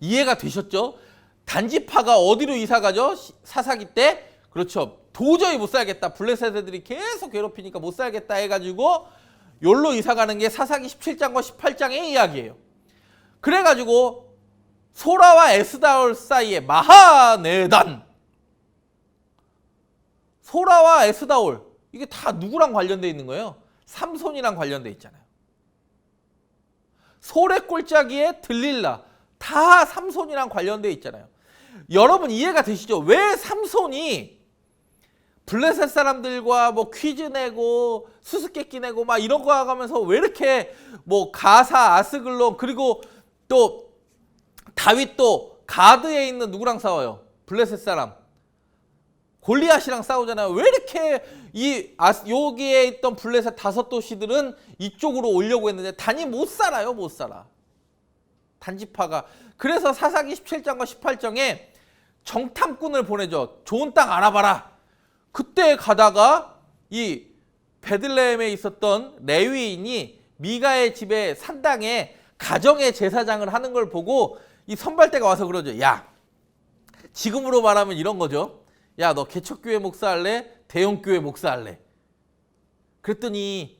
이해가 되셨죠? 단지파가 어디로 이사가죠? 사사기 때? 그렇죠. 도저히 못 살겠다. 블레셋 애들이 계속 괴롭히니까 못 살겠다 해가지고 여기로 이사가는 게 사사기 17장과 18장의 이야기예요. 그래가지고 소라와 에스다올 사이에 마하네단, 소라와 에스다올, 이게 다 누구랑 관련되어 있는 거예요? 삼손이랑 관련되어 있잖아요. 소래 꼴짜기에 들릴라, 다 삼손이랑 관련되어 있잖아요. 여러분 이해가 되시죠? 왜 삼손이 블레셋 사람들과 뭐 퀴즈 내고 수수께끼 내고 막 이런 거 하면서 왜 이렇게 뭐 가사, 아스글론, 그리고 또 다윗도 가드에 있는 누구랑 싸워요? 블레셋 사람 골리앗이랑 싸우잖아요. 왜 이렇게 여기에 있던 블레셋 5도시들은 이쪽으로 오려고 했는데 단이 못 살아요. 못 살아. 단지파가. 그래서 사사기 17장과 18장에 정탐꾼을 보내죠. 좋은 땅 알아봐라. 그때 가다가 이 베들레헴에 있었던 레위인이 미가의 집에 산당에 가정의 제사장을 하는 걸 보고 이 선발대가 와서 그러죠. 야, 지금으로 말하면 이런 거죠. 야, 너 개척교회 목사할래? 대형교회 목사할래? 그랬더니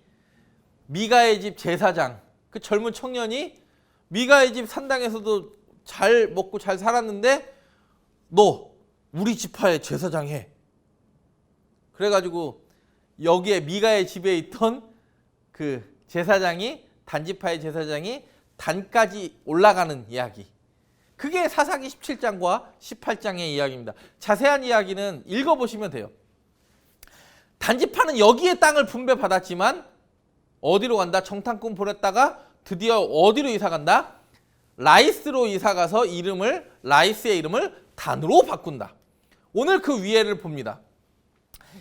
미가의 집 제사장, 그 젊은 청년이 미가의 집 산당에서도 잘 먹고 잘 살았는데 너 우리 지파의 제사장 해. 그래가지고 여기에 미가의 집에 있던 그 제사장이, 단지파의 제사장이 단까지 올라가는 이야기. 그게 사사기 17장과 18장의 이야기입니다. 자세한 이야기는 읽어보시면 돼요. 단지파는 여기에 땅을 분배받았지만 어디로 간다? 정탐꾼 보냈다가 드디어 어디로 이사간다? 라이스로 이사가서 라이스의 이름을 단으로 바꾼다. 오늘 그 위에를 봅니다.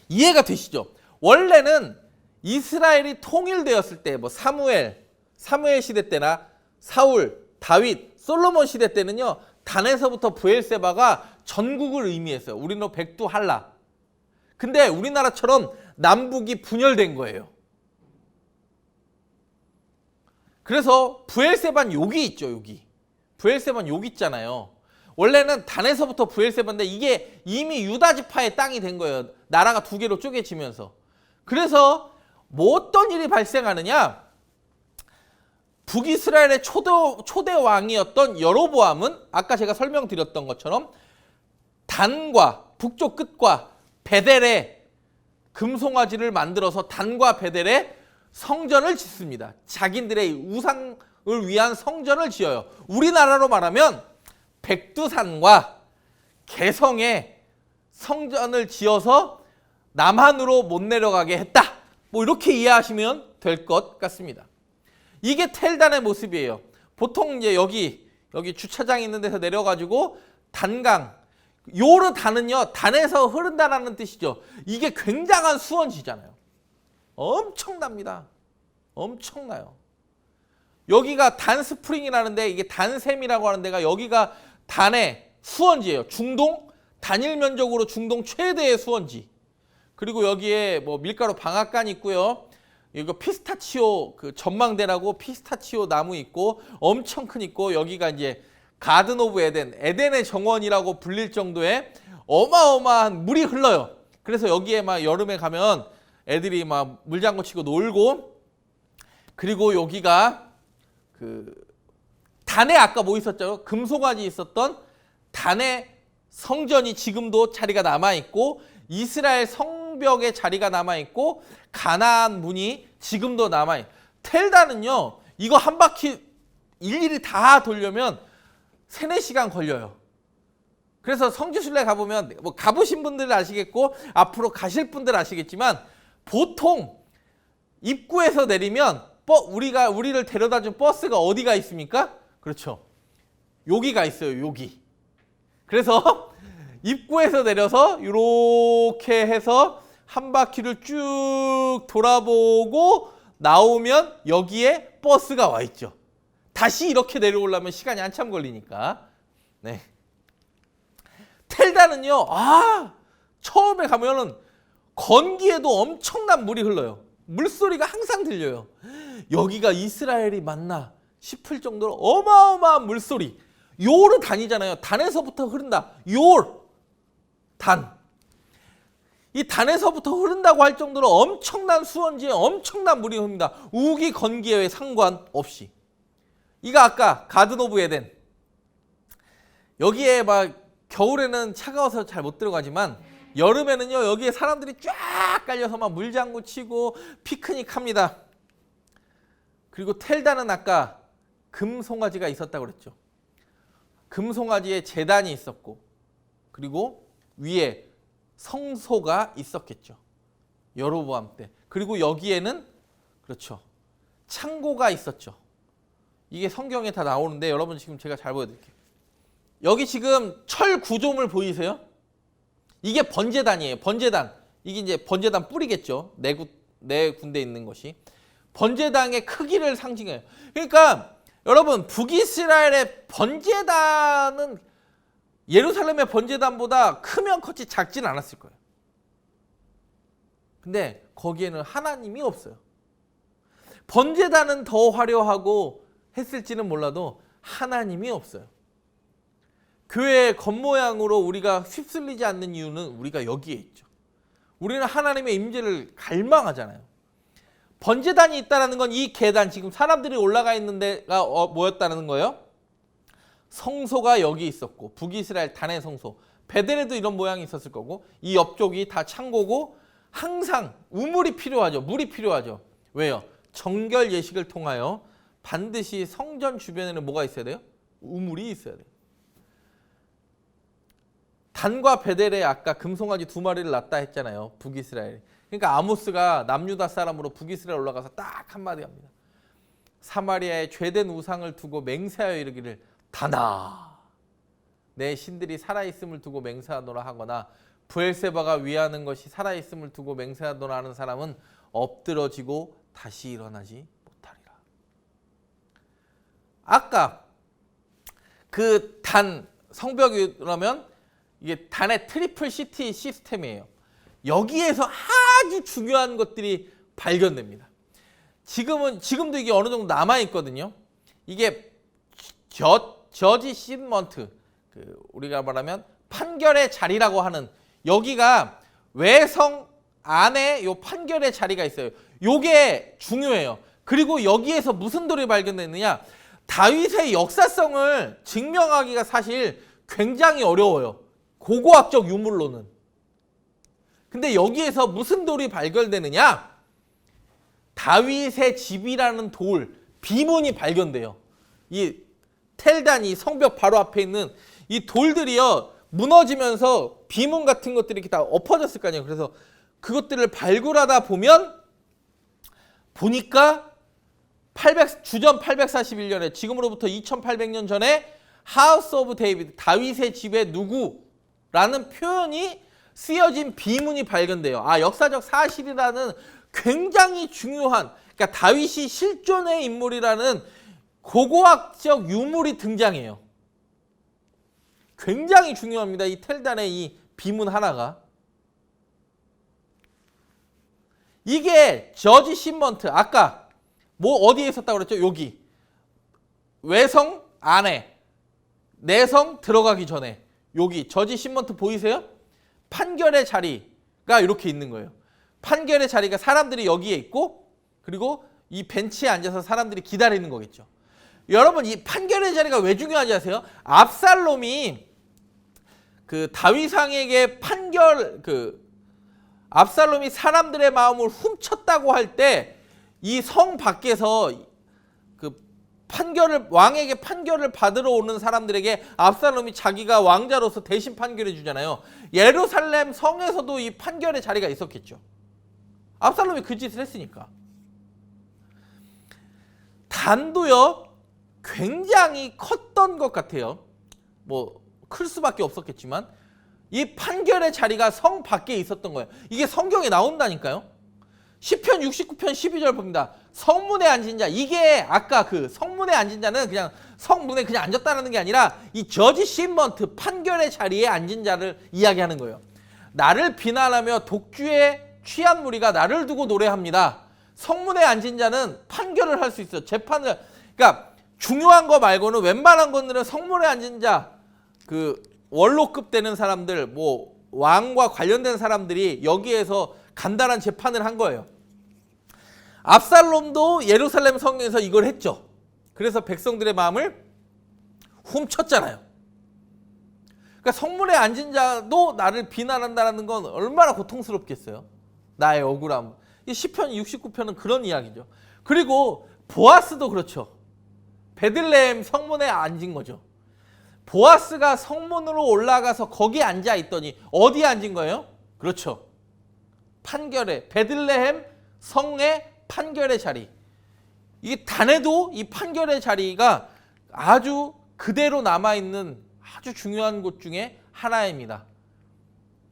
이해가 되시죠? 원래는 이스라엘이 통일되었을 때 뭐 사무엘 시대 때나 사울, 다윗, 솔로몬 시대 때는요. 단에서부터 브엘세바가 전국을 의미했어요. 우리는 백두할라. 근데 우리나라처럼 남북이 분열된 거예요. 그래서 브엘세바는 여기 있죠. 여기. 브엘세바는 여기 있잖아요. 원래는 단에서부터 브엘세바인데 이게 이미 유다 지파의 땅이 된 거예요. 나라가 2개로 쪼개지면서. 그래서 뭐 어떤 일이 발생하느냐? 북이스라엘의 초대 왕이었던 여로보암은 아까 제가 설명드렸던 것처럼 단과 북쪽 끝과 베델에 금송아지를 만들어서 단과 베델에 성전을 짓습니다. 자기들의 우상을 위한 성전을 지어요. 우리나라로 말하면 백두산과 개성에 성전을 지어서 남한으로 못 내려가게 했다. 뭐 이렇게 이해하시면 될 것 같습니다. 이게 텔단의 모습이에요. 보통 이제 여기 주차장 있는 데서 내려가지고 단강, 요르단은요 단에서 흐른다라는 뜻이죠. 이게 굉장한 수원지잖아요. 엄청납니다. 엄청나요. 여기가 단스프링이라는데 이게 단샘이라고 하는 데가 여기가 단의 수원지예요. 중동 단일 면적으로 중동 최대의 수원지. 그리고 여기에 뭐 밀가루 방앗간 있고요. 이거 피스타치오 그 전망대라고 피스타치오 나무 있고 엄청 큰 있고 여기가 이제 가든 오브 에덴의 정원이라고 불릴 정도의 어마어마한 물이 흘러요. 그래서 여기에 막 여름에 가면 애들이 막 물장구 치고 놀고 그리고 여기가 그 단에 아까 뭐 있었죠? 금송아지 있었던 단의 성전이 지금도 자리가 남아있고 이스라엘 성벽에 자리가 남아있고 가나안 문이 지금도 남아있어요. 텔다는요. 이거 한 바퀴 일일이 다 돌려면 3-4시간 걸려요. 그래서 성지순례 가보면 뭐 가보신 분들은 아시겠고 앞으로 가실 분들 아시겠지만 보통 입구에서 내리면 우리를 데려다 준 버스가 어디가 있습니까? 그렇죠. 여기가 있어요. 여기. 그래서 입구에서 내려서 이렇게 해서 한 바퀴를 쭉 돌아보고 나오면 여기에 버스가 와 있죠. 다시 이렇게 내려오려면 시간이 한참 걸리니까. 네. 텔다는요. 처음에 가면은 건기에도 엄청난 물이 흘러요. 물소리가 항상 들려요. 여기가 이스라엘이 맞나 싶을 정도로 어마어마한 물소리. 요르단이잖아요. 단에서부터 흐른다. 단. 이 단에서부터 흐른다고 할 정도로 엄청난 수원지에 엄청난 물이 흐릅니다. 우기 건기에 상관없이. 이거 아까 가든 오브 에덴. 여기에 막 겨울에는 차가워서 잘 못 들어가지만 여름에는요 여기에 사람들이 쫙 깔려서 막 물장구 치고 피크닉 합니다. 그리고 텔다는 아까 금송아지가 있었다고 그랬죠. 금송아지에 제단이 있었고 그리고 위에 성소가 있었겠죠. 여로보암 때. 그리고 여기에는 그렇죠. 창고가 있었죠. 이게 성경에 다 나오는데 여러분 지금 제가 잘 보여드릴게요. 여기 지금 철 구조물 보이세요? 이게 번제단이에요. 번제단. 이게 이제 번제단 뿌리겠죠. 네 군데 있는 것이. 번제단의 크기를 상징해요. 그러니까 여러분 북이스라엘의 번제단은 예루살렘의 번제단보다 크면 컸지 작진 않았을 거예요. 근데 거기에는 하나님이 없어요. 번제단은 더 화려하고 했을지는 몰라도 하나님이 없어요. 교회의 겉모양으로 우리가 휩쓸리지 않는 이유는 우리가 여기에 있죠. 우리는 하나님의 임재를 갈망하잖아요. 번제단이 있다는 건 이 계단, 지금 사람들이 올라가 있는 데가 뭐였다는 거예요? 성소가 여기 있었고 북이스라엘 단의 성소, 베델에도 이런 모양이 있었을 거고 이 옆쪽이 다 창고고 항상 우물이 필요하죠. 물이 필요하죠. 왜요? 정결 예식을 통하여 반드시 성전 주변에는 뭐가 있어야 돼요? 우물이 있어야 돼요. 단과 베델에 아까 금송아지 2마리를 낳았다 했잖아요. 북이스라엘. 그러니까 아모스가 남유다 사람으로 북이스라엘 올라가서 딱 한마디 합니다. 사마리아에 죄된 우상을 두고 맹세하여 이르기를 다나 내 신들이 살아있음을 두고 맹세하노라 하거나 브엘세바가 위하는 것이 살아있음을 두고 맹세하노라 하는 사람은 엎드러지고 다시 일어나지 못하리라. 아까 그 단 성벽이라면 이게 단의 트리플 시티 시스템이에요. 여기에서 아주 중요한 것들이 발견됩니다. 지금도 이게 어느 정도 남아 있거든요. 이게 저지시먼트, 우리가 말하면 판결의 자리라고 하는 여기가 외성 안에 요 판결의 자리가 있어요. 요게 중요해요. 그리고 여기에서 무슨 돌이 발견됐느냐? 다윗의 역사성을 증명하기가 사실 굉장히 어려워요. 고고학적 유물로는. 근데 여기에서 무슨 돌이 발견되느냐? 다윗의 집이라는 돌, 비문이 발견돼요. 이 텔단이 성벽 바로 앞에 있는 이 돌들이요 무너지면서 비문 같은 것들이 이렇게 다 엎어졌을 거 아니에요. 그래서 그것들을 발굴하다 보니까 주전 841년에 지금으로부터 2800년 전에 하우스 오브 데이비드, 다윗의 집에 누구라는 표현이 쓰여진 비문이 발견돼요. 역사적 사실이라는 굉장히 중요한, 그러니까 다윗이 실존의 인물이라는 고고학적 유물이 등장해요. 굉장히 중요합니다. 이 텔단의 이 비문 하나가. 이게 저지 시먼트, 아까 뭐 어디에 있었다고 그랬죠? 여기. 외성 안에, 내성 들어가기 전에 여기 저지 시먼트 보이세요? 판결의 자리가 이렇게 있는 거예요. 판결의 자리가 사람들이 여기에 있고 그리고 이 벤치에 앉아서 사람들이 기다리는 거겠죠. 여러분 이 판결의 자리가 왜 중요하지 아세요? 압살롬이 그 다윗 왕에게 압살롬이 사람들의 마음을 훔쳤다고 할 때 이 성 밖에서 그 왕에게 판결을 받으러 오는 사람들에게 압살롬이 자기가 왕자로서 대신 판결해 주잖아요. 예루살렘 성에서도 이 판결의 자리가 있었겠죠. 압살롬이 그 짓을 했으니까. 단도요 굉장히 컸던 것 같아요. 뭐 클 수밖에 없었겠지만 이 판결의 자리가 성 밖에 있었던 거예요. 이게 성경에 나온다니까요. 시편 69편 12절 봅니다. 성문에 앉은 자, 이게 아까 그 성문에 앉은 자는 그냥 성문에 그냥 앉았다는 게 아니라 이 저지 시먼트 판결의 자리에 앉은 자를 이야기하는 거예요. 나를 비난하며 독주에 취한 무리가 나를 두고 노래합니다. 성문에 앉은 자는 판결을 할 수 있어요. 재판을. 그러니까 중요한 거 말고는 웬만한 것들은 성문에 앉은 자, 그 원로급 되는 사람들, 뭐 왕과 관련된 사람들이 여기에서 간단한 재판을 한 거예요. 압살롬도 예루살렘 성에서 이걸 했죠. 그래서 백성들의 마음을 훔쳤잖아요. 그러니까 성문에 앉은 자도 나를 비난한다는 건 얼마나 고통스럽겠어요. 나의 억울함. 이 시편 69편은 그런 이야기죠. 그리고 보아스도 그렇죠. 베들레헴 성문에 앉은 거죠. 보아스가 성문으로 올라가서 거기 앉아 있더니 어디에 앉은 거예요? 그렇죠. 판결의 베들레헴 성의 판결의 자리. 이게 단에도 이 판결의 자리가 아주 그대로 남아있는 아주 중요한 곳 중에 하나입니다.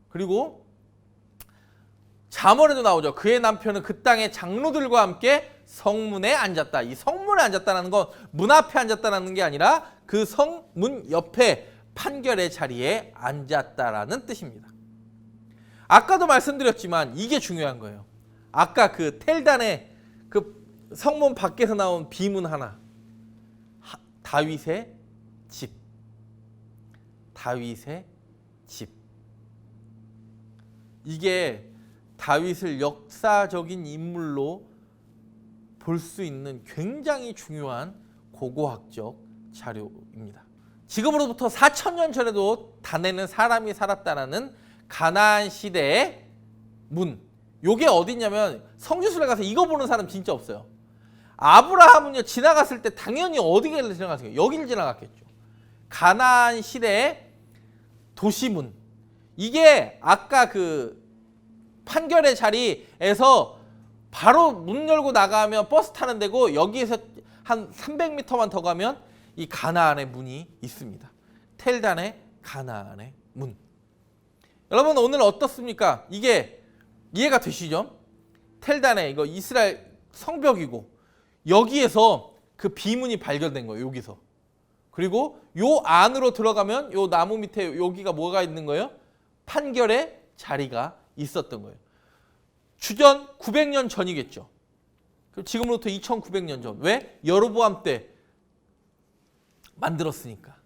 그리고 잠언에도 나오죠. 그의 남편은 그 땅의 장로들과 함께 성문에 앉았다. 이 성문에 앉았다는 건 문 앞에 앉았다는 게 아니라 그 성문 옆에 판결의 자리에 앉았다라는 뜻입니다. 아까도 말씀드렸지만 이게 중요한 거예요. 아까 그 텔단의 그 성문 밖에서 나온 비문 하나. 다윗의 집. 다윗의 집. 이게 다윗을 역사적인 인물로 볼 수 있는 굉장히 중요한 고고학적 자료입니다. 지금으로부터 4,000년 전에도 단에는 사람이 살았다라는 가나안 시대의 문. 요게 어디냐면 성지순례 가서 이거 보는 사람 진짜 없어요. 아브라함은요 지나갔을 때 당연히 어디를 지나갔어요? 여기를 지나갔겠죠. 가나안 시대의 도시문. 이게 아까 그 판결의 자리에서 바로 문 열고 나가면 버스 타는 데고 여기에서 한 300m만 더 가면 이 가나안의 문이 있습니다. 텔단의 가나안의 문. 여러분 오늘 어떻습니까? 이게 이해가 되시죠? 텔단의 이거 이스라엘 성벽이고 여기에서 그 비문이 발견된 거예요. 여기서. 그리고 요 안으로 들어가면 요 나무 밑에 여기가 뭐가 있는 거예요? 판결의 자리가 있었던 거예요. 주전 900년 전이겠죠. 지금으로부터 2900년 전. 왜? 여로보암 때 만들었으니까.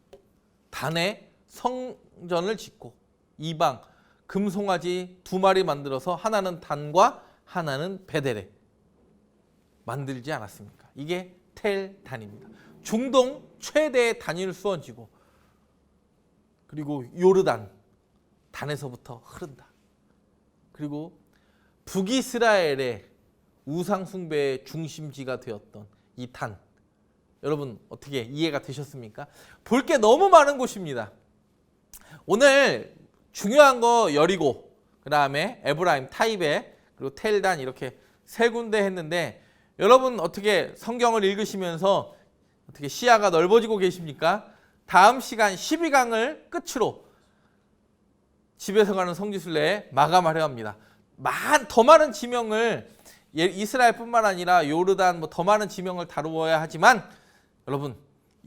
단에 성전을 짓고 이방 금송아지 2마리 만들어서 하나는 단과 하나는 베델에 만들지 않았습니까? 이게 텔단입니다. 중동 최대의 단일 수원지고 그리고 요르단 단에서부터 흐른다. 그리고 북이스라엘의 우상 숭배의 중심지가 되었던 이 단. 여러분 어떻게 이해가 되셨습니까? 볼 게 너무 많은 곳입니다. 오늘 중요한 거 여리고, 그 다음에 에브라임, 타이베, 그리고 텔단 이렇게 세 군데 했는데 여러분 어떻게 성경을 읽으시면서 어떻게 시야가 넓어지고 계십니까? 다음 시간 12강을 끝으로 집에서 가는 성지순례 마감하려 합니다. 더 많은 지명을 이스라엘뿐만 아니라 요르단 더 많은 지명을 다루어야 하지만 여러분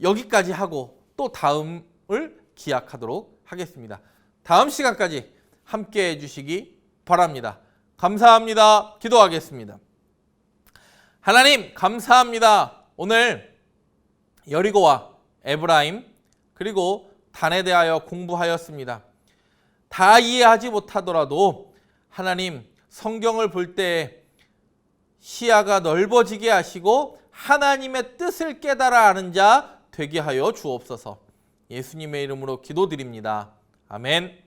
여기까지 하고 또 다음을 기약하도록 하겠습니다. 다음 시간까지 함께 해주시기 바랍니다. 감사합니다. 기도하겠습니다. 하나님 감사합니다. 오늘 여리고와 에브라임 그리고 단에 대하여 공부하였습니다. 다 이해하지 못하더라도 하나님 성경을 볼 때 시야가 넓어지게 하시고 하나님의 뜻을 깨달아 아는 자 되게 하여 주옵소서. 예수님의 이름으로 기도드립니다. 아멘.